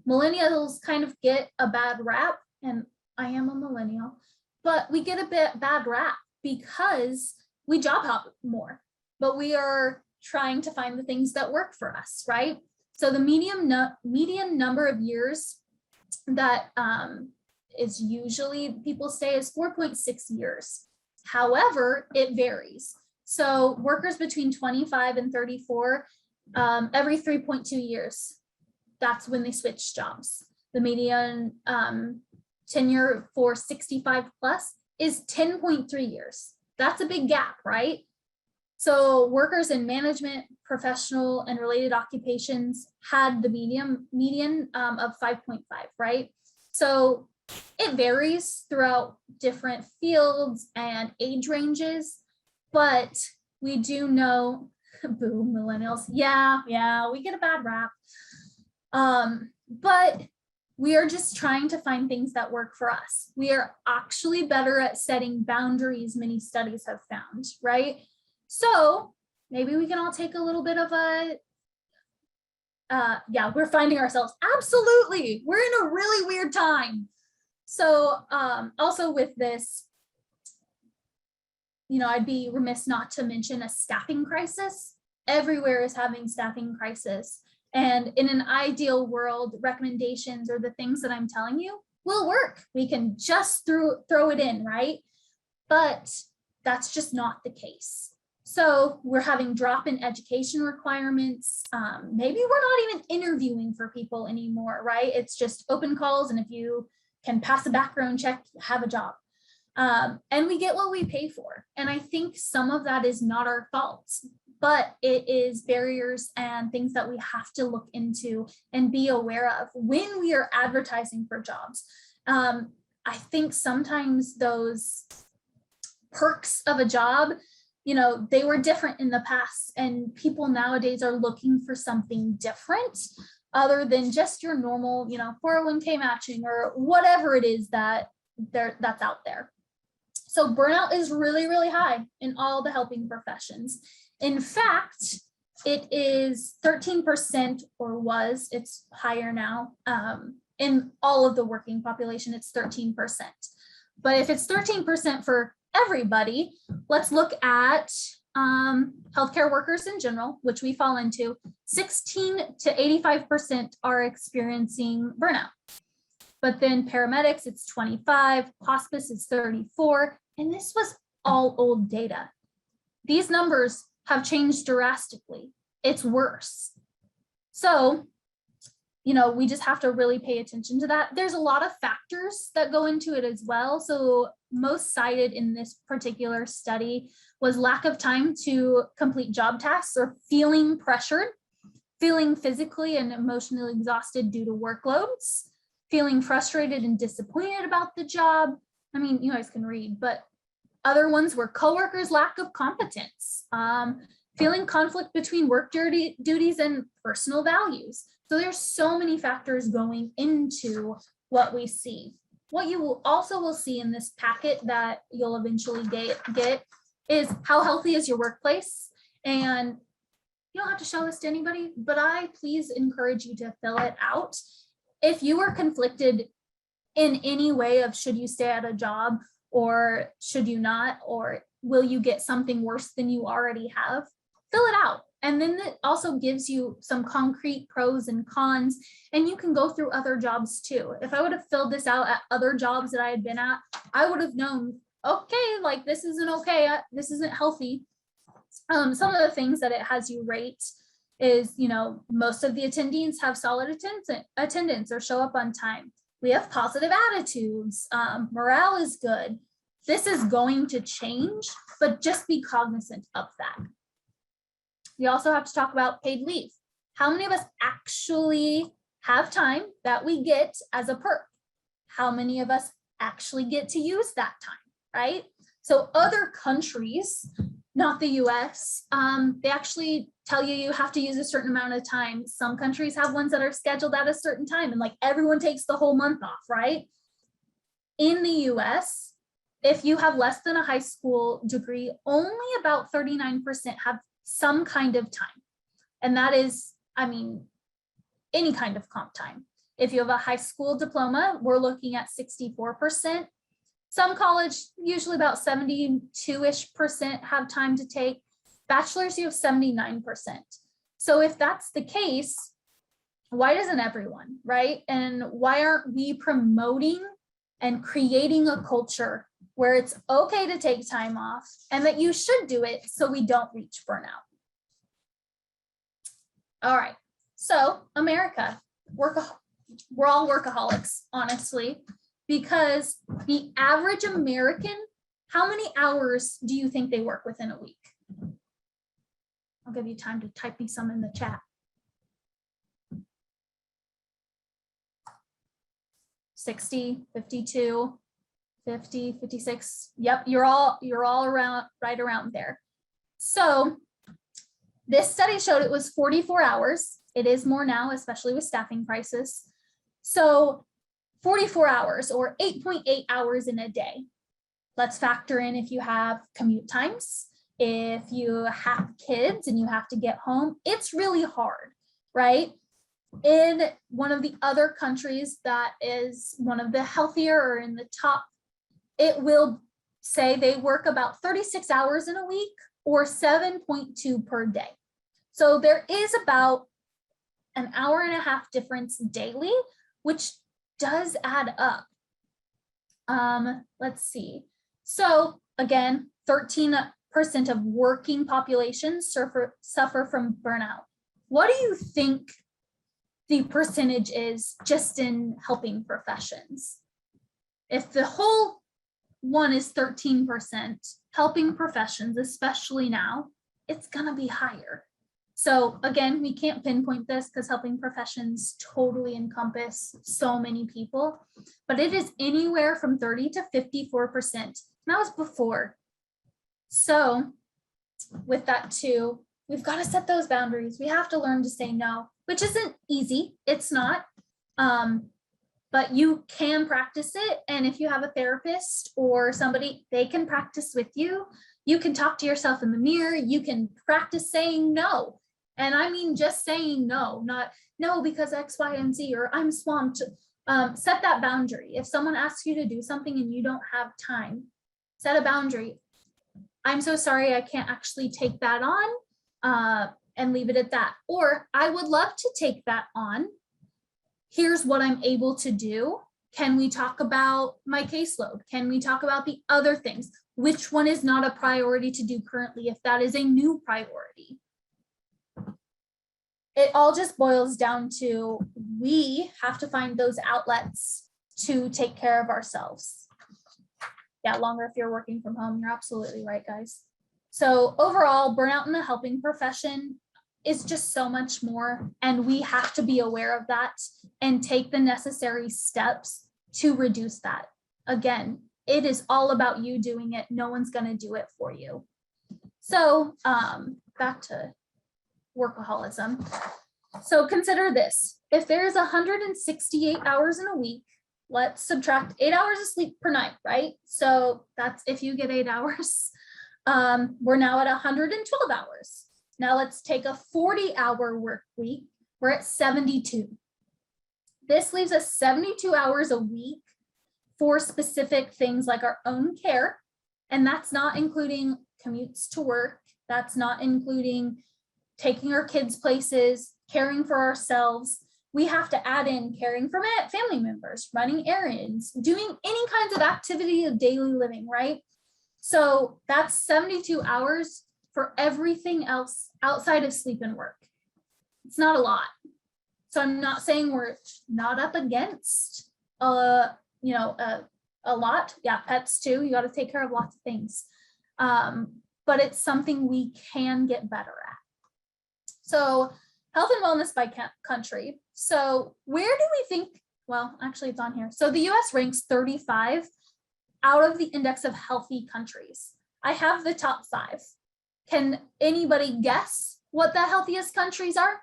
Millennials kind of get a bad rap, and I am a millennial, but we get a bad rap because we job hop more, but we are trying to find the things that work for us, right? So the median number of years that is usually people say is 4.6 years. However, it varies. So workers between 25 and 34, every 3.2 years, that's when they switch jobs. The median tenure for 65 plus is 10.3 years. That's a big gap, right? So workers in management, professional, and related occupations had the median of 5.5, right? So it varies throughout different fields and age ranges, but we do know, boo, millennials, yeah, we get a bad rap. But we are just trying to find things that work for us. We are actually better at setting boundaries, many studies have found, right? So maybe we can all take a little bit of a, yeah, we're finding ourselves. Absolutely. We're in a really weird time. So also with this, you know, I'd be remiss not to mention a staffing crisis. Everywhere is having staffing crisis. And in an ideal world, recommendations or the things that I'm telling you will work. We can just throw it in, right? But that's just not the case. So we're having drop in education requirements. Maybe we're not even interviewing for people anymore, right? It's just open calls, and if you can pass a background check, have a job. And we get what we pay for. And I think some of that is not our fault, but it is barriers and things that we have to look into and be aware of when we are advertising for jobs. I think sometimes those perks of a job, you know, they were different in the past, and people nowadays are looking for something different other than just your normal, you know, 401k matching or whatever it is that's out there. So burnout is really, really high in all the helping professions. In fact, it is 13% or was, it's higher now. In all of the working population, it's 13%. But if it's 13% for everybody, let's look at healthcare workers in general, which we fall into. 16 to 85% are experiencing burnout. But then paramedics, it's 25, hospice is 34, and this was all old data. These numbers have changed drastically. It's worse. So, you know, we just have to really pay attention to that. There's a lot of factors that go into it as well. So most cited in this particular study was lack of time to complete job tasks or feeling pressured, feeling physically and emotionally exhausted due to workloads, feeling frustrated and disappointed about the job. I mean, you guys can read, but other ones were coworkers' lack of competence, feeling conflict between work duties and personal values. So there's so many factors going into what we see. What you will also see in this packet that you'll eventually get is how healthy is your workplace. And you don't have to show this to anybody, but I please encourage you to fill it out. If you are conflicted in any way of should you stay at a job or should you not, or will you get something worse than you already have, fill it out. And then it also gives you some concrete pros and cons, and you can go through other jobs too. If I would have filled this out at other jobs that I had been at, I would have known, okay, like this isn't okay, this isn't healthy. Some of the things that it has you rate is, you know, most of the attendees have solid attendance or show up on time. We have positive attitudes, morale is good. This is going to change, but just be cognizant of that. We also have to talk about paid leave. How many of us actually have time that we get as a perk? How many of us actually get to use that time, right? So other countries, not the US, they actually tell you you have to use a certain amount of time. Some countries have ones that are scheduled at a certain time and like everyone takes the whole month off, right? In the US, if you have less than a high school degree, only about 39% have some kind of time. And that is, I mean, any kind of comp time. If you have a high school diploma, we're looking at 64%. Some college, usually about 72-ish% have time to take. Bachelor's, you have 79%. So if that's the case, why doesn't everyone, right? And why aren't we promoting and creating a culture where it's okay to take time off and that you should do it so we don't reach burnout? All right, so America, we're all workaholics, honestly, because the average American, how many hours do you think they work within a week? I'll give you time to type me some in the chat. 60, 52, 50, 56. Yep, you're all around, right around there. So this study showed it was 44 hours. It is more now, especially with staffing prices. So 44 hours or 8.8 hours in a day. Let's factor in if you have commute times, if you have kids and you have to get home, it's really hard, right? In one of the other countries that is one of the healthier or in the top, it will say they work about 36 hours in a week or 7.2 per day. So there is about an hour and a half difference daily, which does add up. Let's see. So again, 13% of working populations suffer from burnout. What do you think the percentage is just in helping professions? If the whole one is 13%, helping professions, especially now, it's gonna be higher. So again, we can't pinpoint this because helping professions totally encompass so many people, but it is anywhere from 30 to 54%. And that was before. So with that too, we've got to set those boundaries. We have to learn to say no, which isn't easy. It's not, but you can practice it. And if you have a therapist or somebody, they can practice with you. You can talk to yourself in the mirror. You can practice saying no. And I mean, just saying no, not no because X, Y, and Z, or I'm swamped. Set that boundary. If someone asks you to do something and you don't have time, set a boundary. I'm so sorry, I can't actually take that on, and leave it at that. Or I would love to take that on. Here's what I'm able to do. Can we talk about my caseload? Can we talk about the other things? Which one is not a priority to do currently if that is a new priority? It all just boils down to we have to find those outlets to take care of ourselves. Yeah, longer if you're working from home. You're absolutely right, guys. So overall, burnout in the helping profession is just so much more, and we have to be aware of that and take the necessary steps to reduce that. Again, it is all about you doing it. No one's going to do it for you. So back to workaholism. So consider this. If there's 168 hours in a week, let's subtract 8 hours of sleep per night, right? So that's if you get 8 hours. We're now at 112 hours. Now let's take a 40-hour work week. We're at 72. This leaves us 72 hours a week for specific things like our own care. And that's not including commutes to work. That's not including taking our kids places, caring for ourselves. We have to add in caring for family members, running errands, doing any kinds of activity of daily living, right? So that's 72 hours for everything else outside of sleep and work. It's not a lot. So I'm not saying we're not up against, a lot. Yeah, pets too. You got to take care of lots of things. But it's something we can get better at. So health and wellness by country. So where do we think, well, actually it's on here. So the US ranks 35 out of the index of healthy countries. I have the top 5. Can anybody guess what the healthiest countries are?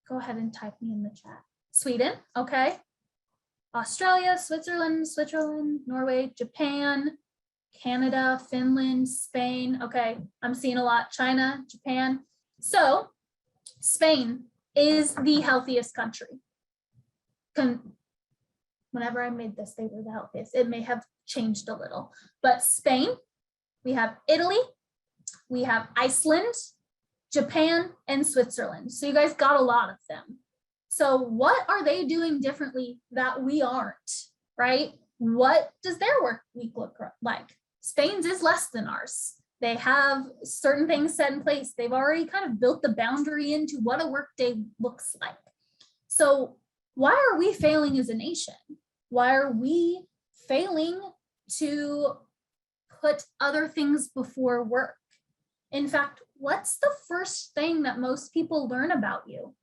Go ahead and type me in the chat. Sweden, okay. Australia, Switzerland, Norway, Japan, Canada, Finland, Spain. Okay, I'm seeing a lot. China, Japan. So Spain is the healthiest country. Whenever I made this, they were the healthiest. It may have changed a little, but Spain, we have Italy, we have Iceland, Japan, and Switzerland. So you guys got a lot of them. So what are they doing differently that we aren't, right? What does their work week look like? Spain's is less than ours. They have certain things set in place. They've already kind of built the boundary into what a workday looks like. So why are we failing as a nation? Why are we failing to put other things before work? In fact, what's the first thing that most people learn about you?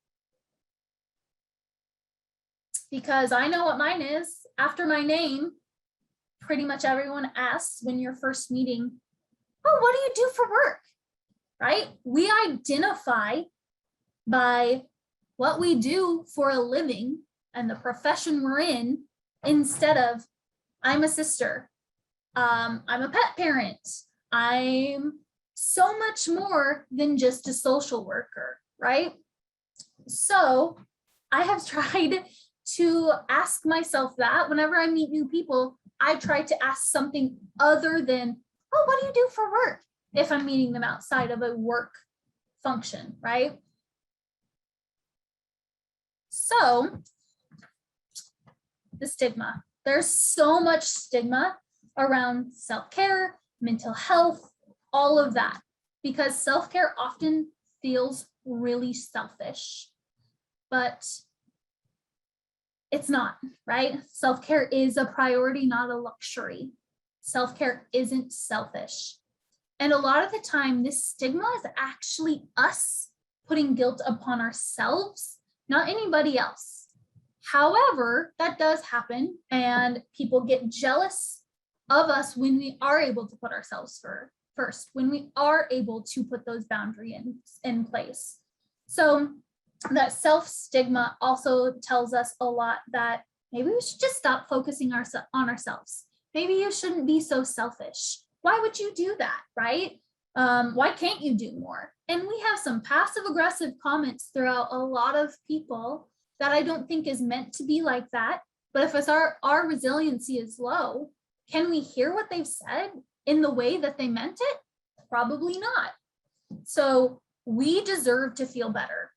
Because I know what mine is. After my name, pretty much everyone asks when you're first meeting, oh, what do you do for work? Right? We identify by what we do for a living and the profession we're in, instead of I'm a sister, I'm a pet parent, I'm so much more than just a social worker, right? So I have tried to ask myself that whenever I meet new people. I try to ask something other than, oh, what do you do for work? If I'm meeting them outside of a work function, right? So the stigma. There's so much stigma around self-care, mental health, all of that, because self-care often feels really selfish, but it's not, right? Self-care is a priority, not a luxury. Self-care isn't selfish. And a lot of the time, this stigma is actually us putting guilt upon ourselves, not anybody else. However, that does happen, and people get jealous of us when we are able to put ourselves first, when we are able to put those boundaries in place. So that self-stigma also tells us a lot that maybe we should just stop focusing on ourselves. Maybe you shouldn't be so selfish. Why would you do that, right? Why can't you do more? And we have some passive aggressive comments throughout a lot of people that I don't think is meant to be like that. But if it's our resiliency is low, can we hear what they've said in the way that they meant it? Probably not. So we deserve to feel better.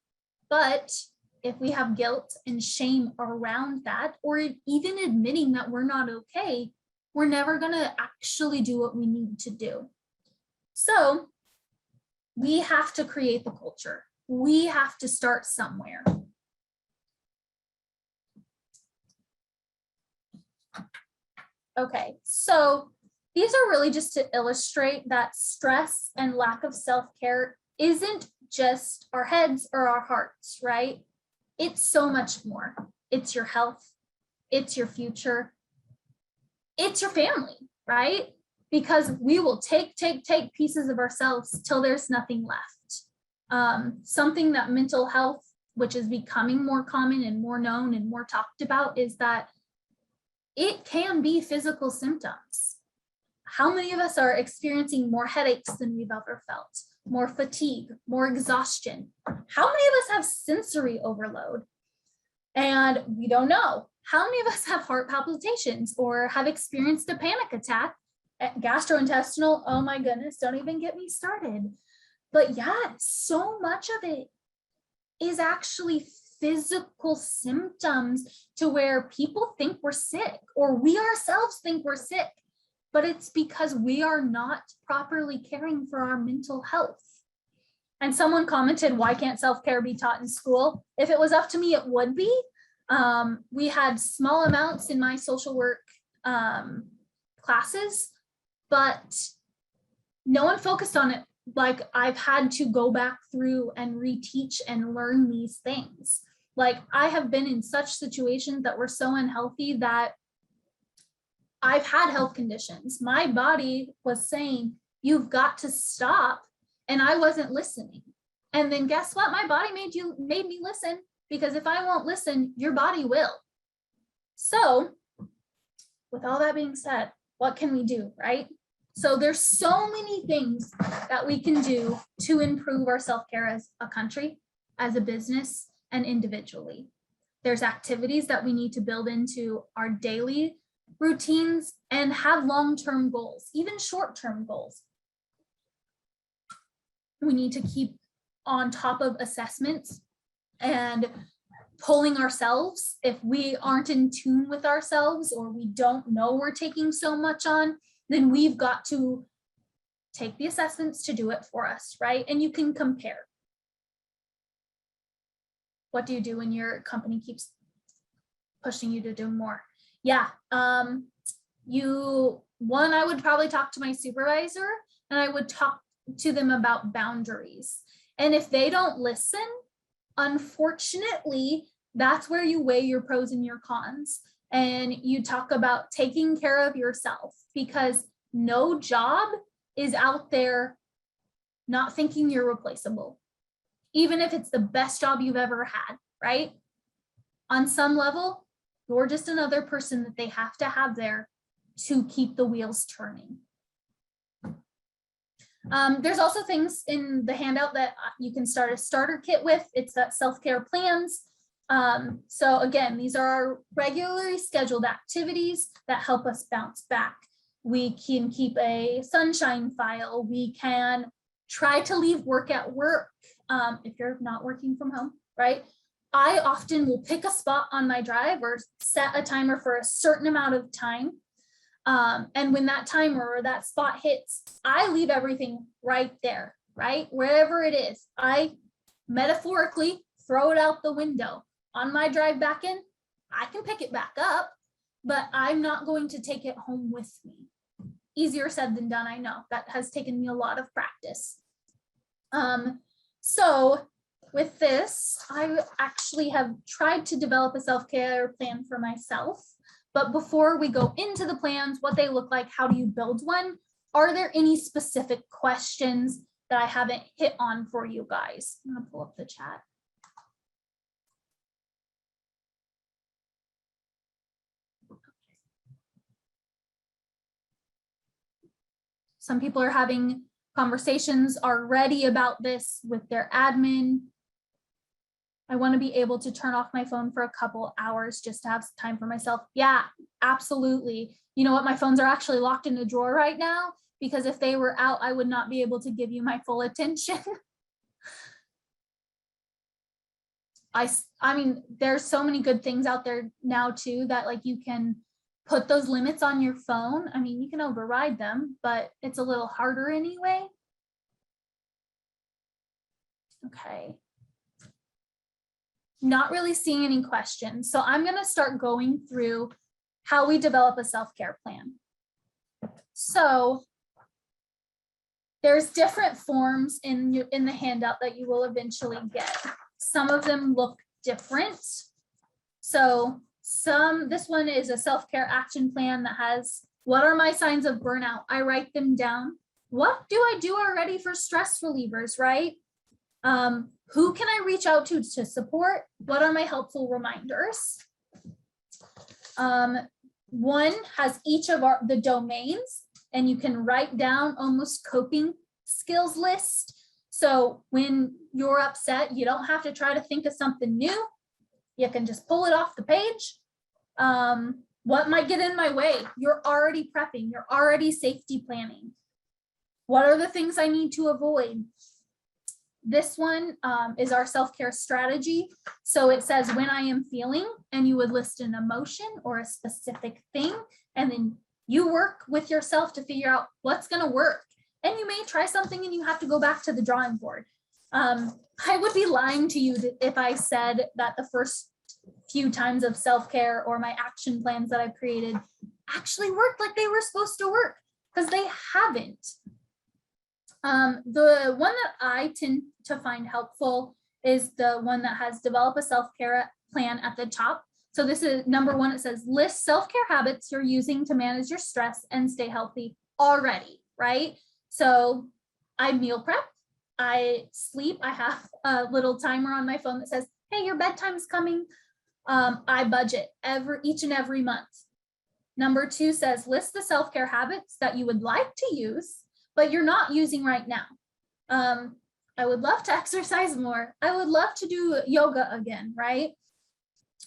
But if we have guilt and shame around that, or even admitting that we're not okay, we're never going to actually do what we need to do. So we have to create the culture. We have to start somewhere. Okay, so these are really just to illustrate that stress and lack of self-care isn't just our heads or our hearts, right? It's so much more. It's your health, it's your future, it's your family, right? Because we will take pieces of ourselves till there's nothing left. Something that mental health, which is becoming more common and more known and more talked about, is that it can be physical symptoms. How many of us are experiencing more headaches than we've ever felt, more fatigue, more exhaustion? How many of us have sensory overload? And we don't know. How many of us have heart palpitations or have experienced a panic attack? Gastrointestinal, oh my goodness, don't even get me started. But yeah, so much of it is actually physical symptoms to where people think we're sick, or we ourselves think we're sick, but it's because we are not properly caring for our mental health. And someone commented, why can't self-care be taught in school? If it was up to me, it would be. We had small amounts in my social work classes, but no one focused on it. Like, I've had to go back through and reteach and learn these things. Like, I have been in such situations that were so unhealthy that I've had health conditions. My body was saying, you've got to stop. And I wasn't listening. And then guess what? My body made me listen, because if I won't listen, your body will. So with all that being said, what can we do, right? So there's so many things that we can do to improve our self-care as a country, as a business, and individually. There's activities that we need to build into our daily routines and have long-term goals, even short-term goals. We need to keep on top of assessments and pulling ourselves if we aren't in tune with ourselves, or we don't know we're taking so much on, then we've got to take the assessments to do it for us, right? And you can compare. What do you do when your company keeps pushing you to do more? Yeah, I would probably talk to my supervisor, and I would talk to them about boundaries. And if they don't listen, unfortunately, that's where you weigh your pros and your cons. And you talk about taking care of yourself, because no job is out there not thinking you're replaceable, even if it's the best job you've ever had, right? On some level, you're just another person that they have to have there to keep the wheels turning. There's also things in the handout that you can start a starter kit with. It's that self-care plans. So again, these are our regularly scheduled activities that help us bounce back. We can keep a sunshine file. We can try to leave work at work if you're not working from home, right? I often will pick a spot on my drive or set a timer for a certain amount of time. And when that timer or that spot hits, I leave everything right there, right? Wherever it is, I metaphorically throw it out the window. On my drive back in, I can pick it back up, but I'm not going to take it home with me. Easier said than done, I know. That has taken me a lot of practice. So with this, I actually have tried to develop a self-care plan for myself. But before we go into the plans, what they look like, how do you build one? Are there any specific questions that I haven't hit on for you guys? I'm gonna pull up the chat. Some people are having conversations already about this with their admin. I want to be able to turn off my phone for a couple hours just to have time for myself. Yeah, absolutely. You know what? My phones are actually locked in a drawer right now, because if they were out, I would not be able to give you my full attention. I mean, there's so many good things out there now too, that like you can put those limits on your phone. I mean, you can override them, but it's a little harder anyway. Okay. Not really seeing any questions. So I'm going to start going through how we develop a self-care plan. So there's different forms in the handout that you will eventually get. Some of them look different. So this one is a self-care action plan that has, what are my signs of burnout? I write them down. What do I do already for stress relievers, right? Who can I reach out to support? What are my helpful reminders? One has each of the domains, and you can write down almost coping skills list. So when you're upset, you don't have to try to think of something new. You can just pull it off the page. What might get in my way? You're already prepping. You're already safety planning. What are the things I need to avoid? This one is our self-care strategy. So it says when I am feeling, and you would list an emotion or a specific thing, and then you work with yourself to figure out what's going to work. And you may try something and you have to go back to the drawing board. I would be lying to you if I said that the first few times of self-care or my action plans that I've created actually worked like they were supposed to work, because they haven't. The one that I tend to find helpful is the one that has develop a self-care plan at the top. So this is number one. It says list self-care habits you're using to manage your stress and stay healthy already, right? So I meal prep, I sleep, I have a little timer on my phone that says, hey, your bedtime's coming. I budget each and every month. Number two says list the self-care habits that you would like to use, but you're not using right now. I would love to exercise more. I would love to do yoga again, right?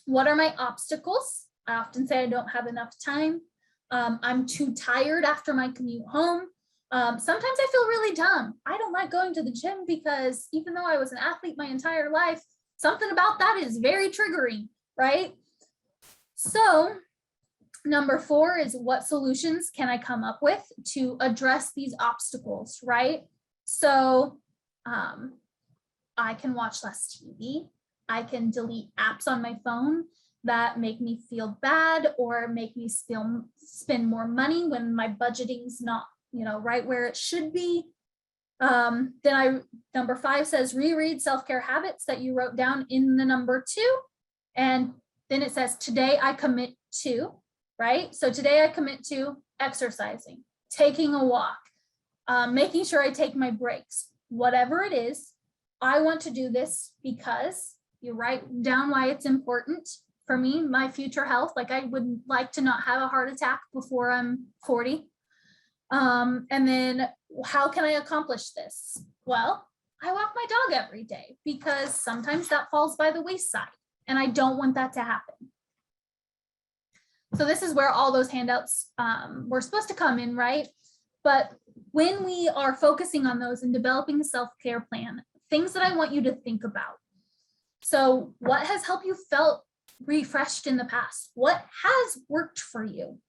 What are my obstacles? I often say I don't have enough time. I'm too tired after my commute home. Sometimes I feel really dumb. I don't like going to the gym because even though I was an athlete my entire life, something about that is very triggering, right? So number four is what solutions can I come up with to address these obstacles, right? So I can watch less TV. I can delete apps on my phone that make me feel bad or make me spend more money when my budgeting's not, right where it should be. Number five says reread self-care habits that you wrote down in the number two. And then it says, today I commit to, right? So today I commit to exercising, taking a walk, making sure I take my breaks, whatever it is. I want to do this because you write down why it's important for me, my future health. Like I would like to not have a heart attack before I'm 40. And then how can I accomplish this? Well, I walk my dog every day because sometimes that falls by the wayside and I don't want that to happen. So this is where all those handouts were supposed to come in, right? But when we are focusing on those and developing a self-care plan, things that I want you to think about. So what has helped you felt refreshed in the past? What has worked for you?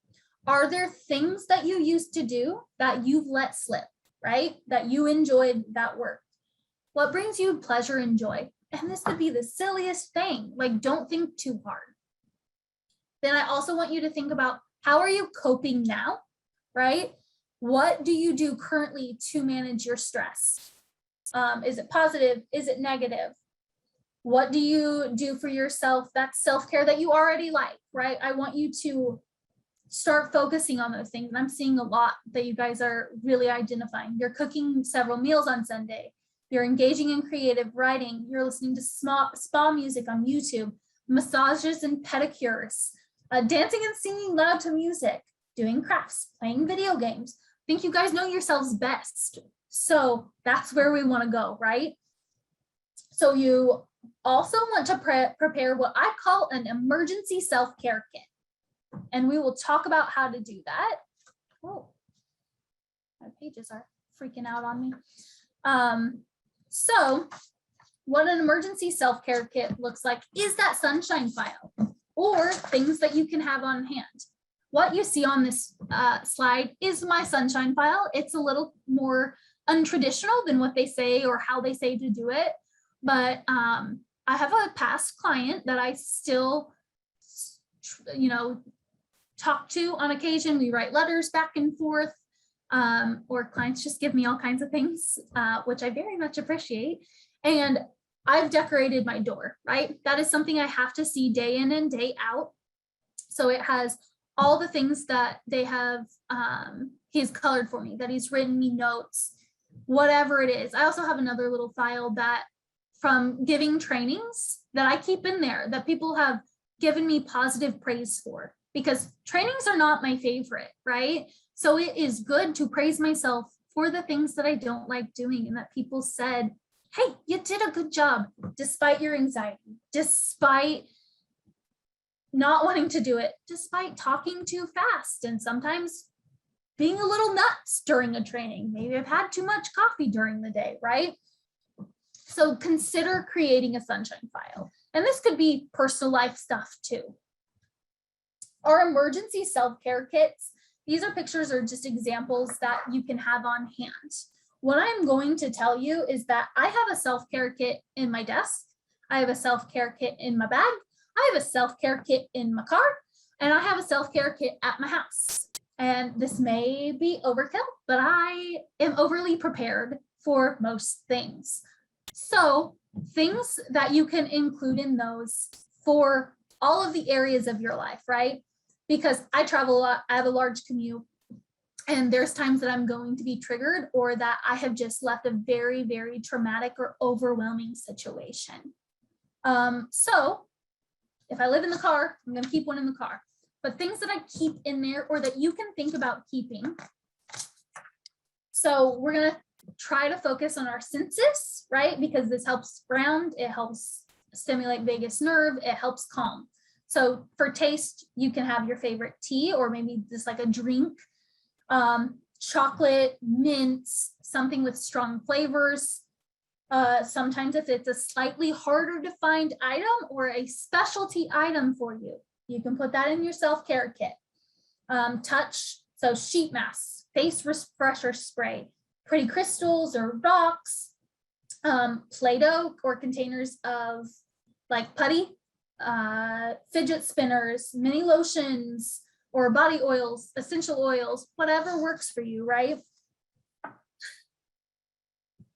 Are there things that you used to do that you've let slip, right? That you enjoyed that worked? What brings you pleasure and joy? And this could be the silliest thing, like don't think too hard. Then I also want you to think about how are you coping now, right? What do you do currently to manage your stress? Is it positive? Is it negative? What do you do for yourself? That's self-care that you already like, right? I want you to start focusing on those things. And I'm seeing a lot that you guys are really identifying. You're cooking several meals on Sunday. You're engaging in creative writing. You're listening to spa music on YouTube, massages and pedicures, dancing and singing loud to music, doing crafts, playing video games. I think you guys know yourselves best. So that's where we want to go, right? So you also want to prepare what I call an emergency self-care kit. And we will talk about how to do that. Oh, my pages are freaking out on me. So what an emergency self-care kit looks like is that sunshine file or things that you can have on hand. What you see on this slide is my sunshine file. It's a little more untraditional than what they say or how they say to do it. But I have a past client that I still, talk to on occasion. We write letters back and forth, or clients just give me all kinds of things, which I very much appreciate. And I've decorated my door, right? That is something I have to see day in and day out. So it has all the things that they have, he's colored for me, that he's written me notes, whatever it is. I also have another little file that from giving trainings that I keep in there that people have given me positive praise for, because trainings are not my favorite, right? So it is good to praise myself for the things that I don't like doing and that people said, hey, you did a good job despite your anxiety, despite not wanting to do it, despite talking too fast and sometimes being a little nuts during a training. Maybe I've had too much coffee during the day, right? So consider creating a sunshine file. And this could be personal life stuff too. Our emergency self-care kits, these are pictures or just examples that you can have on hand. What I'm going to tell you is that I have a self-care kit in my desk. I have a self-care kit in my bag. I have a self-care kit in my car, and I have a self-care kit at my house. And this may be overkill, but I am overly prepared for most things. So things that you can include in those for all of the areas of your life, right? Because I travel a lot, I have a large commute, and there's times that I'm going to be triggered or that I have just left a very, very traumatic or overwhelming situation. So if I live in the car, I'm going to keep one in the car. But things that I keep in there or that you can think about keeping. So we're going to try to focus on our senses, right? Because this helps ground, it helps stimulate vagus nerve, it helps calm. So for taste, you can have your favorite tea or maybe just like a drink, chocolate, mints, something with strong flavors. Sometimes if it's a slightly harder to find item or a specialty item for you, you can put that in your self-care kit. Touch, so sheet masks, face refresher spray, pretty crystals or rocks, Play-Doh or containers of like putty, fidget spinners, mini lotions, or body oils, essential oils, whatever works for you, right?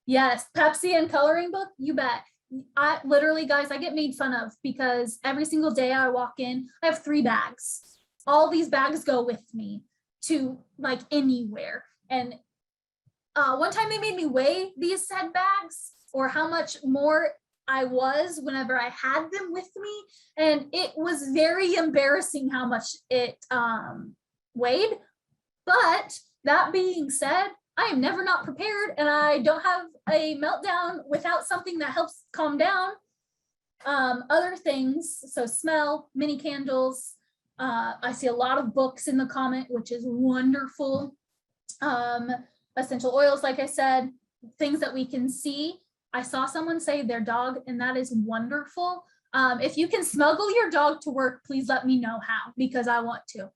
Yes, Pepsi and coloring book, you bet. I literally, guys, I get made fun of because every single day I walk in, I have 3 bags. All these bags go with me to like anywhere. And one time they made me weigh these said bags or how much more I was whenever I had them with me. And it was very embarrassing how much it weighed. But that being said, I am never not prepared and I don't have a meltdown without something that helps calm down. Other things, so smell, mini candles. I see a lot of books in the comment, which is wonderful. Essential oils, like I said, things that we can see. I saw someone say their dog, and that is wonderful. If you can smuggle your dog to work, please let me know how, because I want to.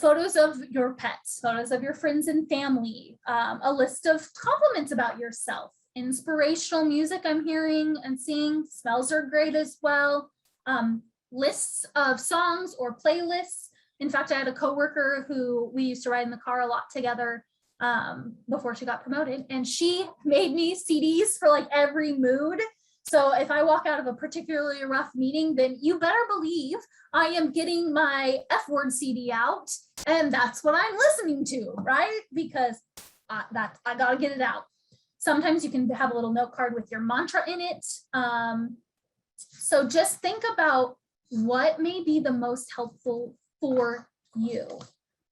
Photos of your pets, photos of your friends and family, a list of compliments about yourself, inspirational music I'm hearing and seeing, smells are great as well, lists of songs or playlists. In fact, I had a coworker who we used to ride in the car a lot together before she got promoted, and she made me CDs for like every mood. So if I walk out of a particularly rough meeting, then you better believe I am getting my F word CD out, and that's what I'm listening to, right? Because I gotta get it out. Sometimes you can have a little note card with your mantra in it. So just think about what may be the most helpful for you.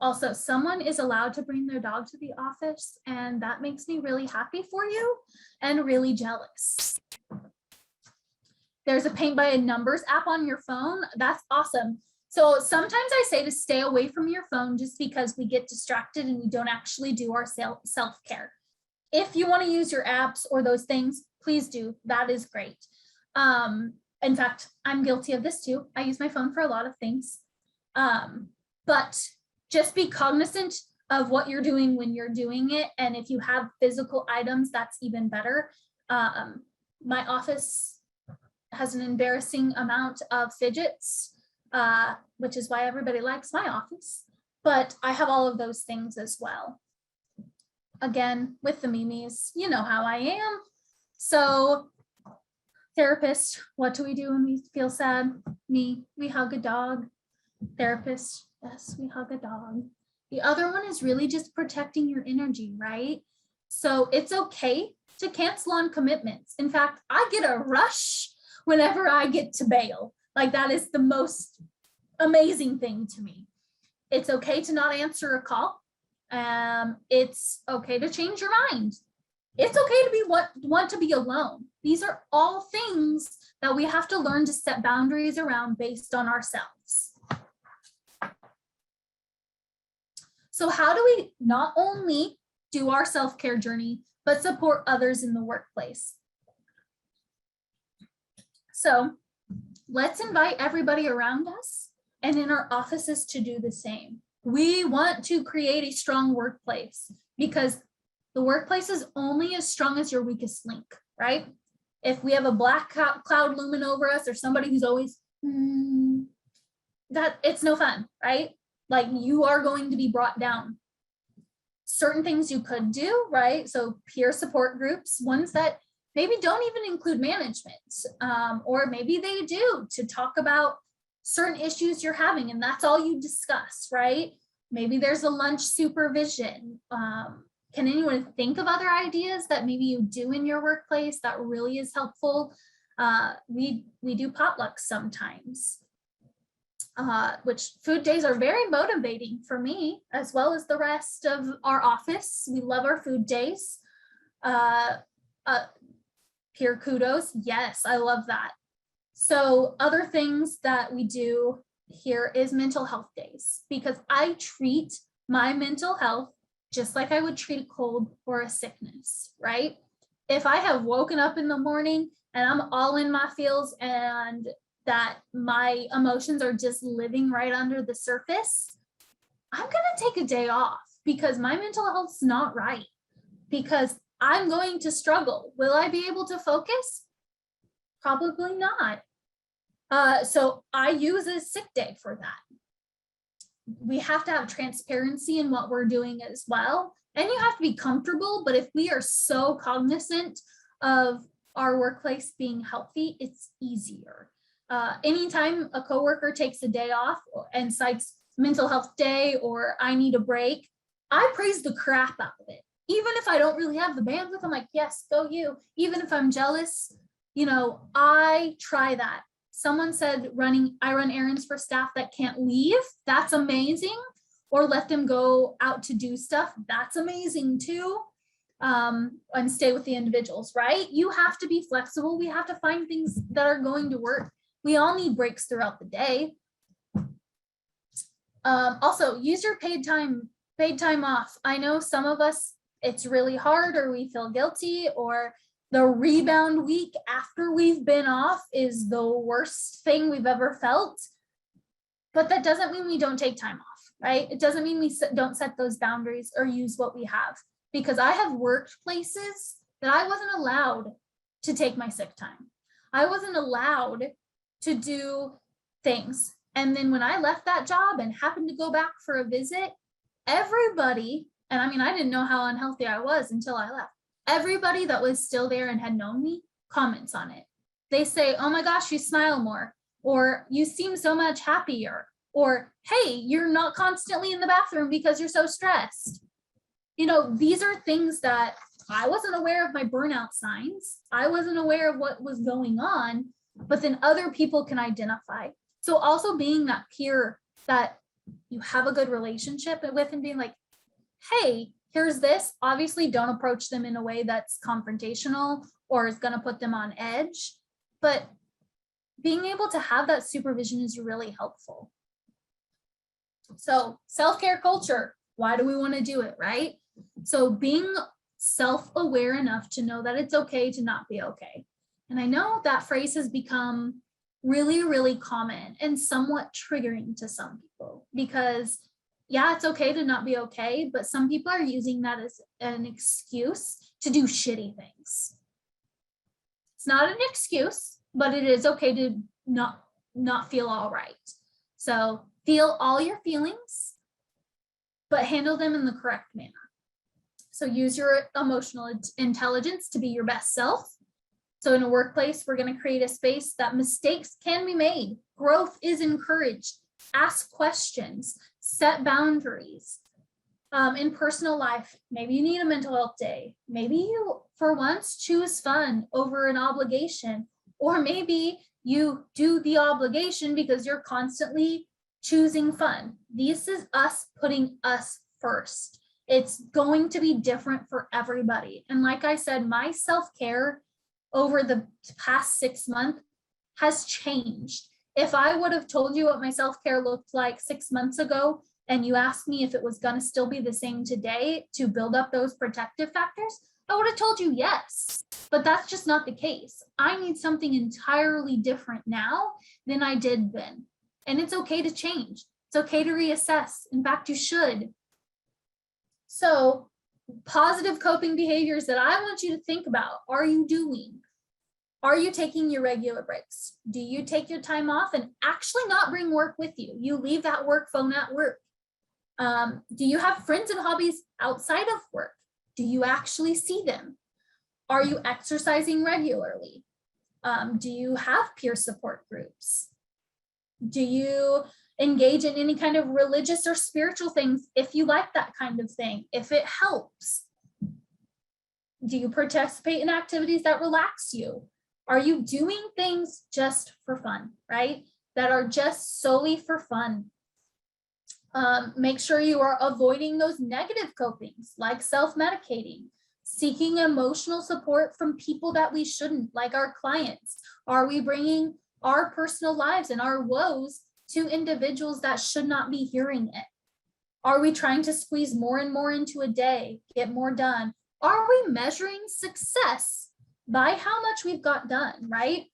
Also, someone is allowed to bring their dog to the office, and that makes me really happy for you and really jealous. There's a paint by numbers app on your phone. That's awesome. So sometimes I say to stay away from your phone just because we get distracted and we don't actually do our self-care. If you want to use your apps or those things, please do. That is great. In fact, I'm guilty of this too. I use my phone for a lot of things. But just be cognizant of what you're doing when you're doing it. And if you have physical items, that's even better. My office has an embarrassing amount of fidgets, which is why everybody likes my office. But I have all of those things as well. Again, with the mimes, you know how I am. So therapist, what do we do when we feel sad? We hug a dog. Therapist, yes, we hug a dog. The other one is really just protecting your energy, right? So it's okay to cancel on commitments. In fact, I get a rush whenever I get to bail. Like, that is the most amazing thing to me. It's okay to not answer a call. It's okay to change your mind. It's okay to want to be alone. These are all things that we have to learn to set boundaries around based on ourselves. So how do we not only do our self-care journey, but support others in the workplace? So let's invite everybody around us and in our offices to do the same. We want to create a strong workplace because the workplace is only as strong as your weakest link, right? If we have a black cloud looming over us or somebody who's always, that it's no fun, right? Like, you are going to be brought down. Certain things you could do, right? So peer support groups, ones that maybe don't even include management, or maybe they do, to talk about certain issues you're having and that's all you discuss, right? Maybe there's a lunch supervision. Can anyone think of other ideas that maybe you do in your workplace that really is helpful? We do potlucks sometimes, which food days are very motivating for me as well as the rest of our office. We love our food days. Peer kudos, yes, I love that. So other things that we do here is mental health days, because I treat my mental health just like I would treat a cold or a sickness, right? If I have woken up in the morning and I'm all in my feels and that my emotions are just living right under the surface, I'm gonna take a day off because my mental health's not right, because I'm going to struggle. Will I be able to focus? Probably not. So I use a sick day for that. We have to have transparency in what we're doing as well. And you have to be comfortable, but if we are so cognizant of our workplace being healthy, it's easier. Anytime a coworker takes a day off and cites mental health day or I need a break, I praise the crap out of it. Even if I don't really have the bandwidth, I'm like, yes, go you. Even if I'm jealous, you know, I try that. Someone said I run errands for staff that can't leave. That's amazing. Or let them go out to do stuff. That's amazing too. And stay with the individuals, right? You have to be flexible. We have to find things that are going to work. We all need breaks throughout the day. Also, use your paid time off. I know some of us, it's really hard, or we feel guilty, or the rebound week after we've been off is the worst thing we've ever felt. But that doesn't mean we don't take time off, right? It doesn't mean we don't set those boundaries or use what we have. Because I have worked places that I wasn't allowed to take my sick time. I wasn't allowed to do things. And then when I left that job and happened to go back for a visit, everybody, and I mean, I didn't know how unhealthy I was until I left. Everybody that was still there and had known me comments on it. They say, oh my gosh, you smile more, or you seem so much happier, or hey, you're not constantly in the bathroom because you're so stressed. You know, these are things that I wasn't aware of my burnout signs. I wasn't aware of what was going on, but then other people can identify. So also being that peer that you have a good relationship with and being like, hey, here's this. Obviously, don't approach them in a way that's confrontational or is going to put them on edge. But being able to have that supervision is really helpful. So self-care culture, why do we want to do it, right? So being self-aware enough to know that it's okay to not be okay. And I know that phrase has become really, really common and somewhat triggering to some people because, yeah, it's okay to not be okay, but some people are using that as an excuse to do shitty things. It's not an excuse, but it is okay to not feel all right. So feel all your feelings, but handle them in the correct manner. So use your emotional intelligence to be your best self. So in a workplace, we're going to create a space that mistakes can be made. Growth is encouraged. Ask questions, set boundaries. In personal life, maybe you need a mental health day. Maybe you, for once, choose fun over an obligation, or maybe you do the obligation because you're constantly choosing fun. This is us putting us first. It's going to be different for everybody. And like I said, my self-care over the past 6 months has changed. If I would have told you what my self-care looked like 6 months ago, and you asked me if it was going to still be the same today to build up those protective factors, I would have told you yes, but that's just not the case. I need something entirely different now than I did then. And it's okay to change. It's okay to reassess. In fact, you should. So positive coping behaviors that I want you to think about, are you doing? Are you taking your regular breaks? Do you take your time off and actually not bring work with you? You leave that work phone at work. Do you have friends and hobbies outside of work? Do you actually see them? Are you exercising regularly? Do you have peer support groups? Do you engage in any kind of religious or spiritual things if you like that kind of thing, if it helps? Do you participate in activities that relax you? Are you doing things just for fun, right? That are just solely for fun. Make sure you are avoiding those negative copings like self-medicating, seeking emotional support from people that we shouldn't, like our clients. Are we bringing our personal lives and our woes to individuals that should not be hearing it? Are we trying to squeeze more and more into a day, get more done? Are we measuring success by how much we've got done, right?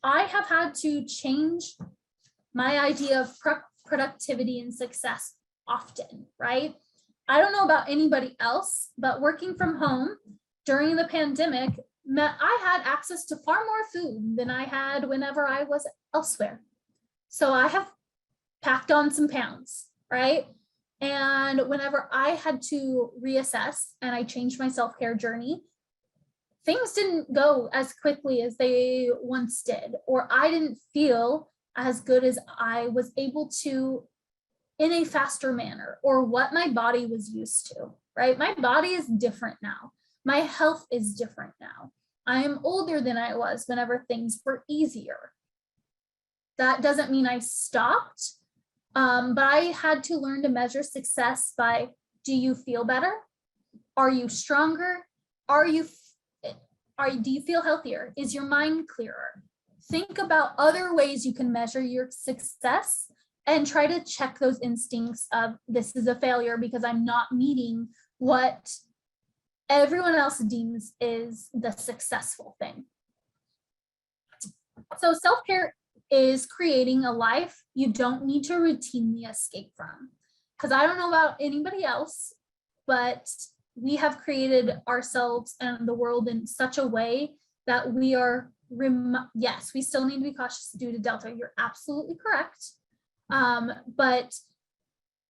I have had to change my idea of productivity and success often, right? I don't know about anybody else, but working from home during the pandemic meant I had access to far more food than I had whenever I was elsewhere. So I have packed on some pounds, right? And whenever I had to reassess and I changed my self-care journey, things didn't go as quickly as they once did, or I didn't feel as good as I was able to in a faster manner, or what my body was used to, right? My body is different now. My health is different now. I am older than I was whenever things were easier. That doesn't mean I stopped, but I had to learn to measure success by, do you feel better? Are you stronger? Do you feel healthier? Is your mind clearer? Think about other ways you can measure your success and try to check those instincts of, this is a failure because I'm not meeting what everyone else deems is the successful thing. So self-care is creating a life you don't need to routinely escape from. Because I don't know about anybody else, but we have created ourselves and the world in such a way that we are, yes, we still need to be cautious due to Delta. You're absolutely correct. But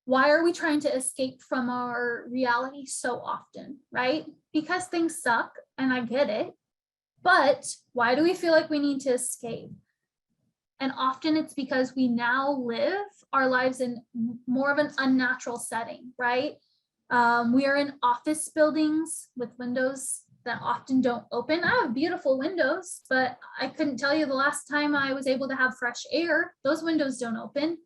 why are we trying to escape from our reality so often, right? Because things suck, and I get it. But why do we feel like we need to escape? And often it's because we now live our lives in more of an unnatural setting, right? We are in office buildings with windows that often don't open. I have beautiful windows, but I couldn't tell you the last time I was able to have fresh air. Those windows don't open.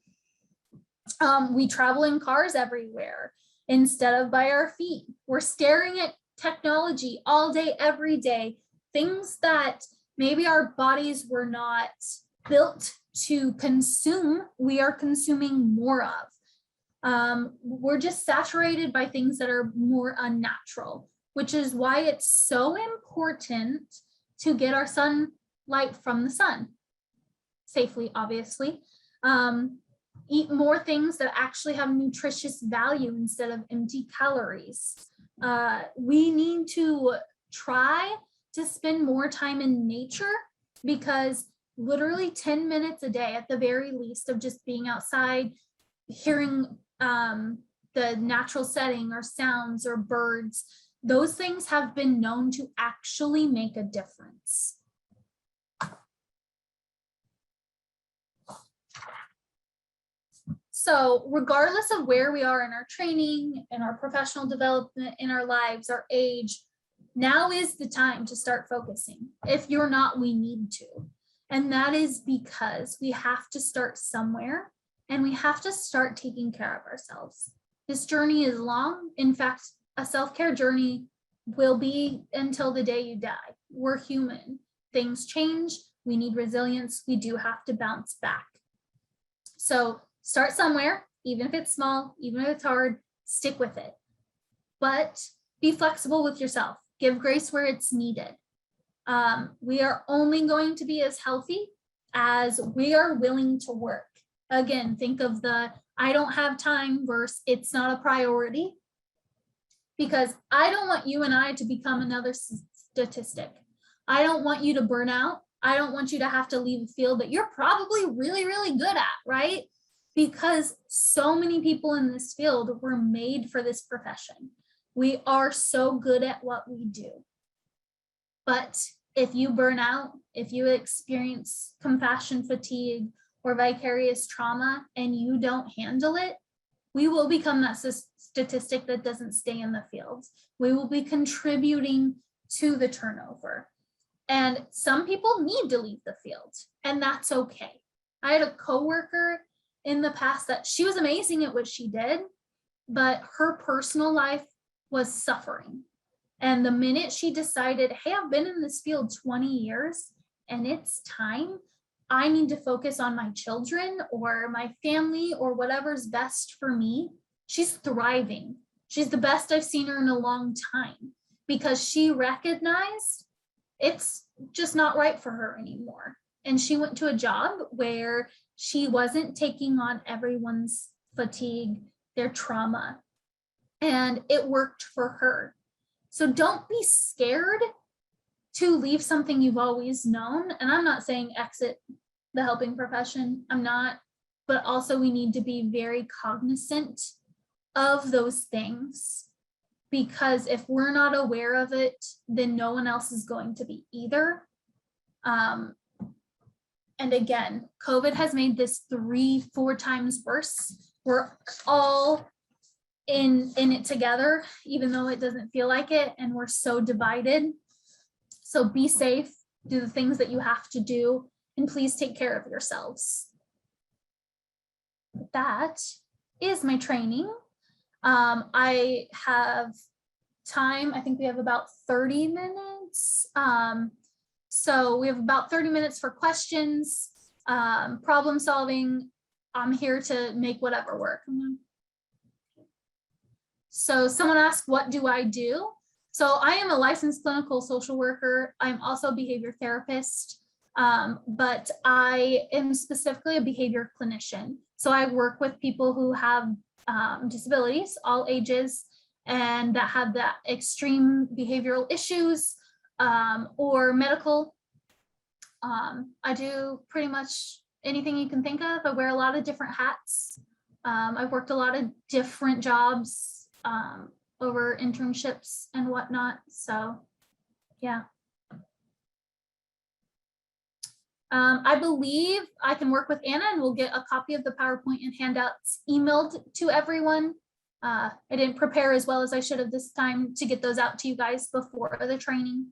We travel in cars everywhere instead of by our feet. We're staring at technology all day, every day. Things that maybe our bodies were not built to consume, we are consuming more of. We're just saturated by things that are more unnatural. which is why it's so important to get our sunlight from the sun safely, obviously. Eat more things that actually have nutritious value instead of empty calories. We need to try to spend more time in nature, because literally 10 minutes a day at the very least of just being outside, hearing the natural setting or sounds or birds, those things have been known to actually make a difference. So regardless of where we are in our training, in our professional development, in our lives, our age, now is the time to start focusing. If you're not, we need to. And that is because we have to start somewhere, and we have to start taking care of ourselves. This journey is long. In fact, a self-care journey will be until the day you die. We're human. Things change. We need resilience. We do have to bounce back. So start somewhere, even if it's small, even if it's hard, stick with it. But be flexible with yourself. Give grace where it's needed. We are only going to be as healthy as we are willing to work. Again, think of the I don't have time versus it's not a priority, because I don't want you and I to become another statistic. I don't want you to burn out. I don't want you to have to leave a field that you're probably really, really good at, right? Because so many people in this field were made for this profession. We are so good at what we do. But if you burn out, if you experience compassion fatigue or vicarious trauma and you don't handle it, we will become that statistic that doesn't stay in the field. We will be contributing to the turnover. And some people need to leave the field, and that's okay. I had a coworker in the past that she was amazing at what she did, but her personal life was suffering. And the minute she decided, hey, I've been in this field 20 years and it's time, I need to focus on my children or my family or whatever's best for me, she's thriving. She's the best I've seen her in a long time, because she recognized it's just not right for her anymore. And she went to a job where she wasn't taking on everyone's fatigue, their trauma, and it worked for her. So don't be scared to leave something you've always known. And I'm not saying exit the helping profession, I'm not, but also we need to be very cognizant of those things, because if we're not aware of it, then no one else is going to be either. And again, COVID has made this 3-4 times worse. We're all in it together, even though it doesn't feel like it, and we're so divided. So be safe, do the things that you have to do, and please take care of yourselves. That is my training. I have time, I think we have about 30 minutes. So we have about 30 minutes for questions, problem solving. I'm here to make whatever work. So someone asked, what do I do? So I am a licensed clinical social worker. I'm also a behavior therapist, but I am specifically a behavior clinician. So I work with people who have disabilities, all ages, and that have that extreme behavioral issues or medical. I do pretty much anything you can think of. I wear a lot of different hats. I've worked a lot of different jobs over internships and whatnot. So yeah. I believe I can work with Anna and we'll get a copy of the PowerPoint and handouts emailed to everyone. I didn't prepare as well as I should have this time to get those out to you guys before the training.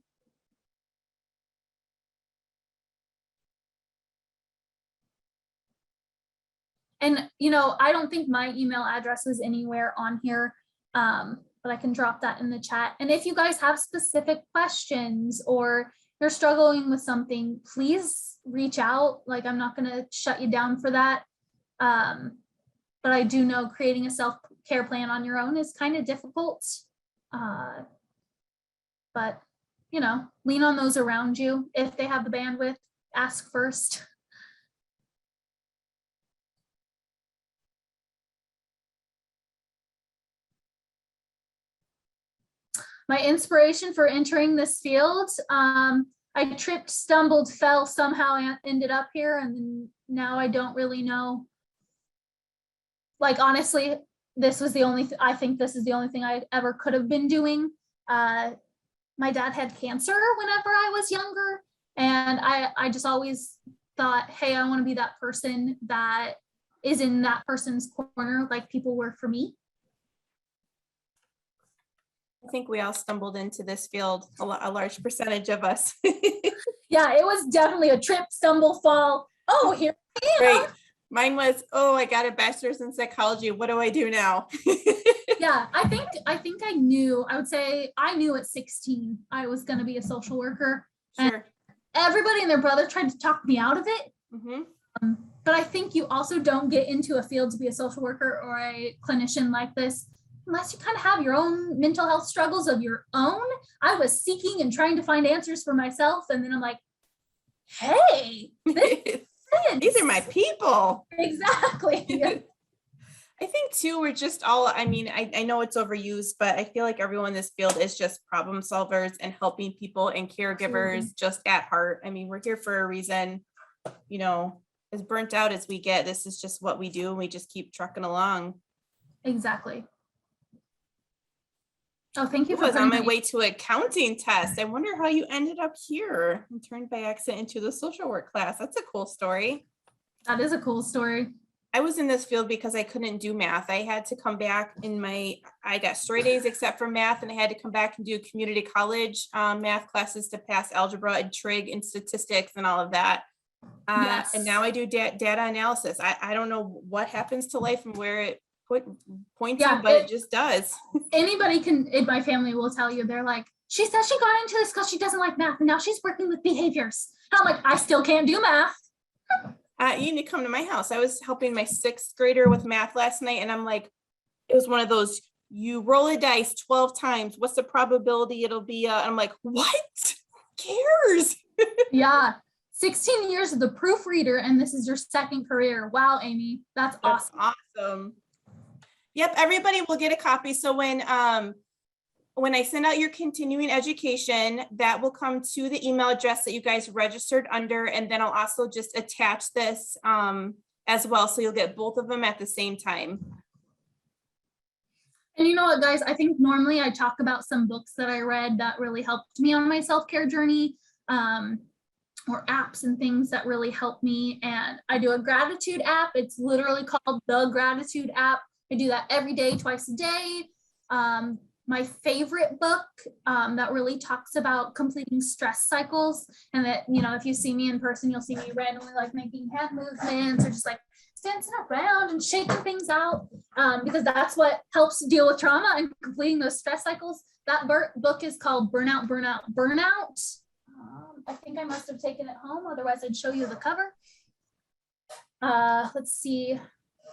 And, you know, I don't think my email address is anywhere on here, but I can drop that in the chat. And if you guys have specific questions or you're struggling with something, please reach out. Like, I'm not going to shut you down for that. But I do know creating a self-care plan on your own is kind of difficult. but lean on those around you. If they have the bandwidth, ask first. My inspiration for entering this field, I tripped, stumbled, fell, somehow ended up here, and then now I don't really know. Like, honestly, this was the only, I think this is the only thing I ever could have been doing. My dad had cancer whenever I was younger, and I just always thought, hey, I want to be that person that is in that person's corner, like people were for me. I think we all stumbled into this field, a large percentage of us. Yeah, it was definitely a trip, stumble, fall. Oh, here I am. Right. Mine was, oh, I got a bachelor's in psychology. What do I do now? Yeah, I think I knew, I would say I knew at 16 I was going to be a social worker. Sure. And everybody and their brother tried to talk me out of it. Mm-hmm. But I think you also don't get into a field to be a social worker or a clinician like this unless you kind of have your own mental health struggles of your own. I was seeking and trying to find answers for myself. And then I'm like, hey, these are my people. Exactly. I think too, we're just all, I mean, I know it's overused, but I feel like everyone in this field is just problem solvers and helping people and caregivers just at heart. I mean, we're here for a reason, as burnt out as we get, this is just what we do. And we just keep trucking along. Exactly. Oh, thank you. I was on my way to an accounting test. I wonder how you ended up here and turned by accident into the social work class. That's a cool story. That is a cool story. I was in this field because I couldn't do math. I had to come back I got straight A's except for math, and I had to come back and do community college math classes to pass algebra and trig and statistics and all of that. Yes. And now I do data analysis. I don't know what happens to life and where it points you, but it just does. Anybody in my family will tell you, they're like, she says she got into this because she doesn't like math, and now she's working with behaviors. And I'm like, I still can't do math. You need to come to my house. I was helping my 6th grader with math last night, and I'm like, it was one of those, you roll a dice 12 times. What's the probability it'll be? And I'm like, what? Who cares? Yeah. 16 years of the proofreader, and this is your second career. Wow, Amy, that's awesome. Yep, everybody will get a copy. So when I send out your continuing education, that will come to the email address that you guys registered under, and then I'll also just attach this as well, so you'll get both of them at the same time. And you know what, guys, I think normally I talk about some books that I read that really helped me on my self-care journey, or apps and things that really helped me. And I do a gratitude app. It's literally called the Gratitude app. I do that every day, twice a day. My favorite book that really talks about completing stress cycles, and that, if you see me in person, you'll see me randomly like making hand movements or just like dancing around and shaking things out, because that's what helps deal with trauma and completing those stress cycles. That book is called Burnout, Burnout, Burnout. I think I must have taken it home, otherwise I'd show you the cover. Let's see.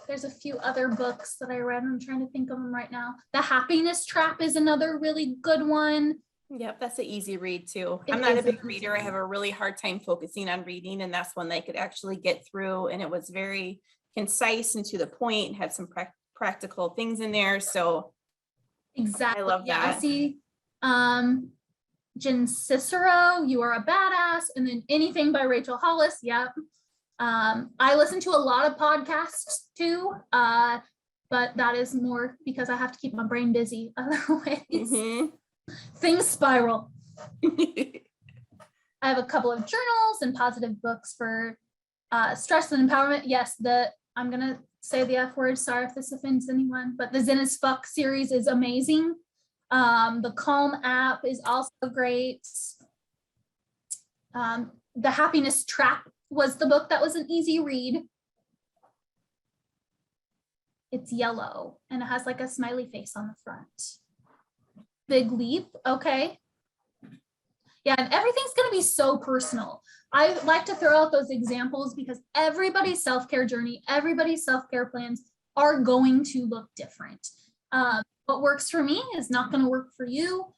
There's a few other books that I read. I'm trying to think of them right now. The Happiness Trap is another really good one. Yep, that's an easy read too. I'm not a big reader. I have a really hard time focusing on reading, and that's one that I could actually get through. And it was very concise and to the point, and had some practical things in there. So exactly. I love that. I see. Jen Cicero, You Are a Badass, and then anything by Rachel Hollis. Yep. I listen to a lot of podcasts too, but that is more because I have to keep my brain busy. Otherwise, things spiral. I have a couple of journals and positive books for stress and empowerment. Yes, I'm gonna say the F word. Sorry if this offends anyone, but the Zen as Fuck series is amazing. The Calm app is also great. The Happiness Trap was the book that was an easy read. It's yellow and it has like a smiley face on the front. Big Leap, okay. Yeah, and everything's going to be so personal. I like to throw out those examples because everybody's self-care journey, everybody's self-care plans are going to look different. What works for me is not going to work for you.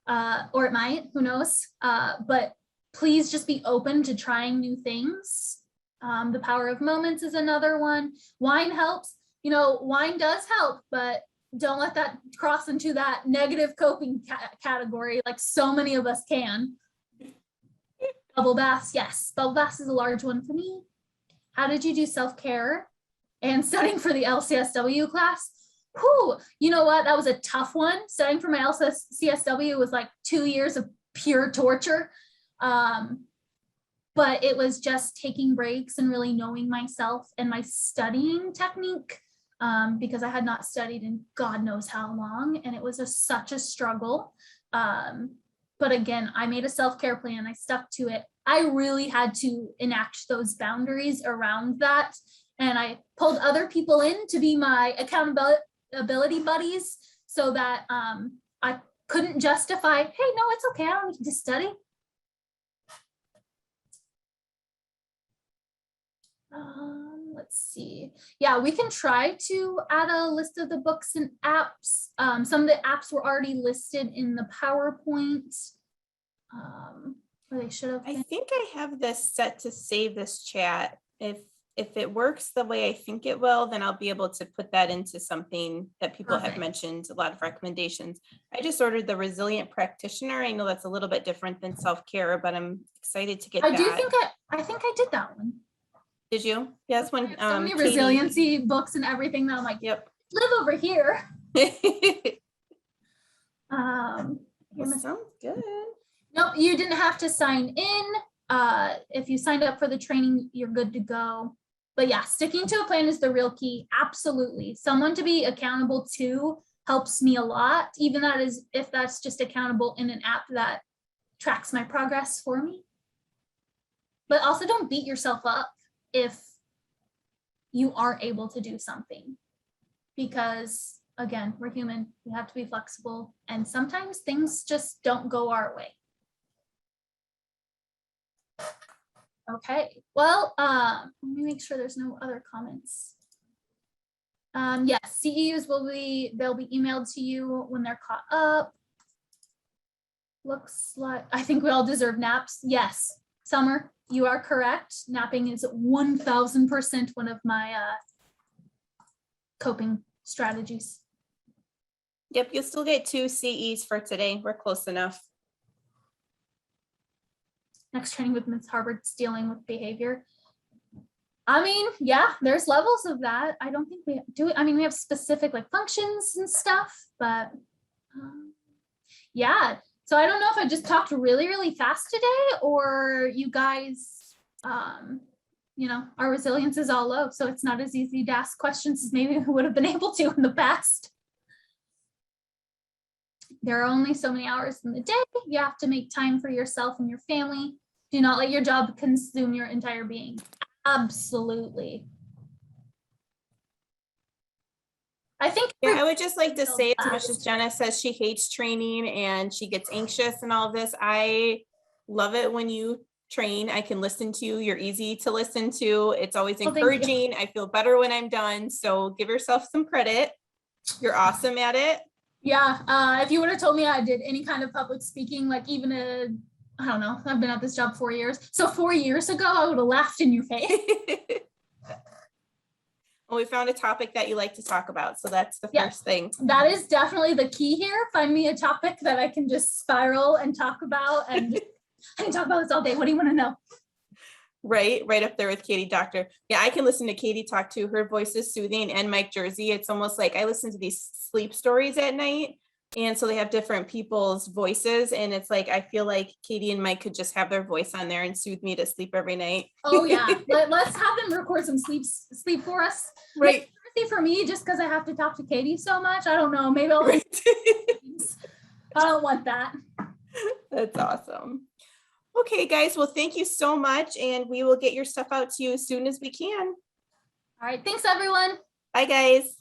or it might, who knows? But please just be open to trying new things. The power of moments is another one. Wine helps. You know, wine does help, but don't let that cross into that negative coping category like so many of us can. Bubble baths, yes. Bubble baths is a large one for me. How did you do self-care and studying for the LCSW class? Whew, you know what? That was a tough one. Studying for my LCSW was like 2 years of pure torture. But it was just taking breaks and really knowing myself and my studying technique, because I had not studied in God knows how long, and it was such a struggle. But again, I made a self-care plan. I stuck to it. I really had to enact those boundaries around that. And I pulled other people in to be my accountability buddies so that I couldn't justify, hey, no, it's okay, I don't need to study. Let's see. Yeah, we can try to add a list of the books and apps. Some of the apps were already listed in the PowerPoint. Or they should have. I think I have this set to save this chat. If it works the way I think it will, then I'll be able to put that into something that people Perfect. have mentioned, a lot of recommendations. I just ordered the Resilient Practitioner. I know that's a little bit different than self-care, but I'm excited to get that. I think I did that one. Did you? Yeah, that's when So many Katie- resiliency books and everything that I'm like, Yep. live over here. Well, sounds good. No, you didn't have to sign in. If you signed up for the training, you're good to go. But yeah, sticking to a plan is the real key. Absolutely. Someone to be accountable to helps me a lot, even if that's just accountable in an app that tracks my progress for me. But also don't beat yourself up if you aren't able to do something, because again, we're human, we have to be flexible, and sometimes things just don't go our way. Okay, well, let me make sure there's no other comments. Yes, CEUs they'll be emailed to you when they're caught up. Looks like, I think we all deserve naps. Yes, Summer, you are correct. Napping is 1000% one of my coping strategies. Yep, you'll still get 2 CEs for today. We're close enough. Next training with Ms. Harvard's dealing with behavior. I mean, yeah, there's levels of that. I don't think we do. I mean, we have specific like functions and stuff, but yeah. So I don't know if I just talked really, really fast today, or you guys, you know, our resilience is all low, so it's not as easy to ask questions as maybe we would have been able to in the past. There are only so many hours in the day. You have to make time for yourself and your family. Do not let your job consume your entire being. Absolutely. I think. Yeah, I would just like to say, as much as Jenna says she hates training and she gets anxious and all of this, I love it when you train. I can listen to you. You're easy to listen to. It's always encouraging. I feel better when I'm done. So give yourself some credit. You're awesome at it. Yeah, if you would have told me I did any kind of public speaking, like even I don't know, I've been at this job 4 years. So 4 years ago, I would have laughed in your face. Well, we found a topic that you like to talk about. So that's the first thing. That is definitely the key here. Find me a topic that I can just spiral and talk about. And I can talk about this all day. What do you want to know? Right up there with Katie Doctor. Yeah, I can listen to Katie talk too. Her voice is soothing, and Mike Jersey. It's almost like I listen to these sleep stories at night. And so they have different people's voices. And it's like, I feel like Katie and Mike could just have their voice on there and soothe me to sleep every night. Oh yeah. Let's have them record some sleep for us. Right. For me, just because I have to talk to Katie so much. I don't know. Maybe I'll I don't want that. That's awesome. Okay, guys. Well, thank you so much. And we will get your stuff out to you as soon as we can. All right. Thanks, everyone. Bye, guys.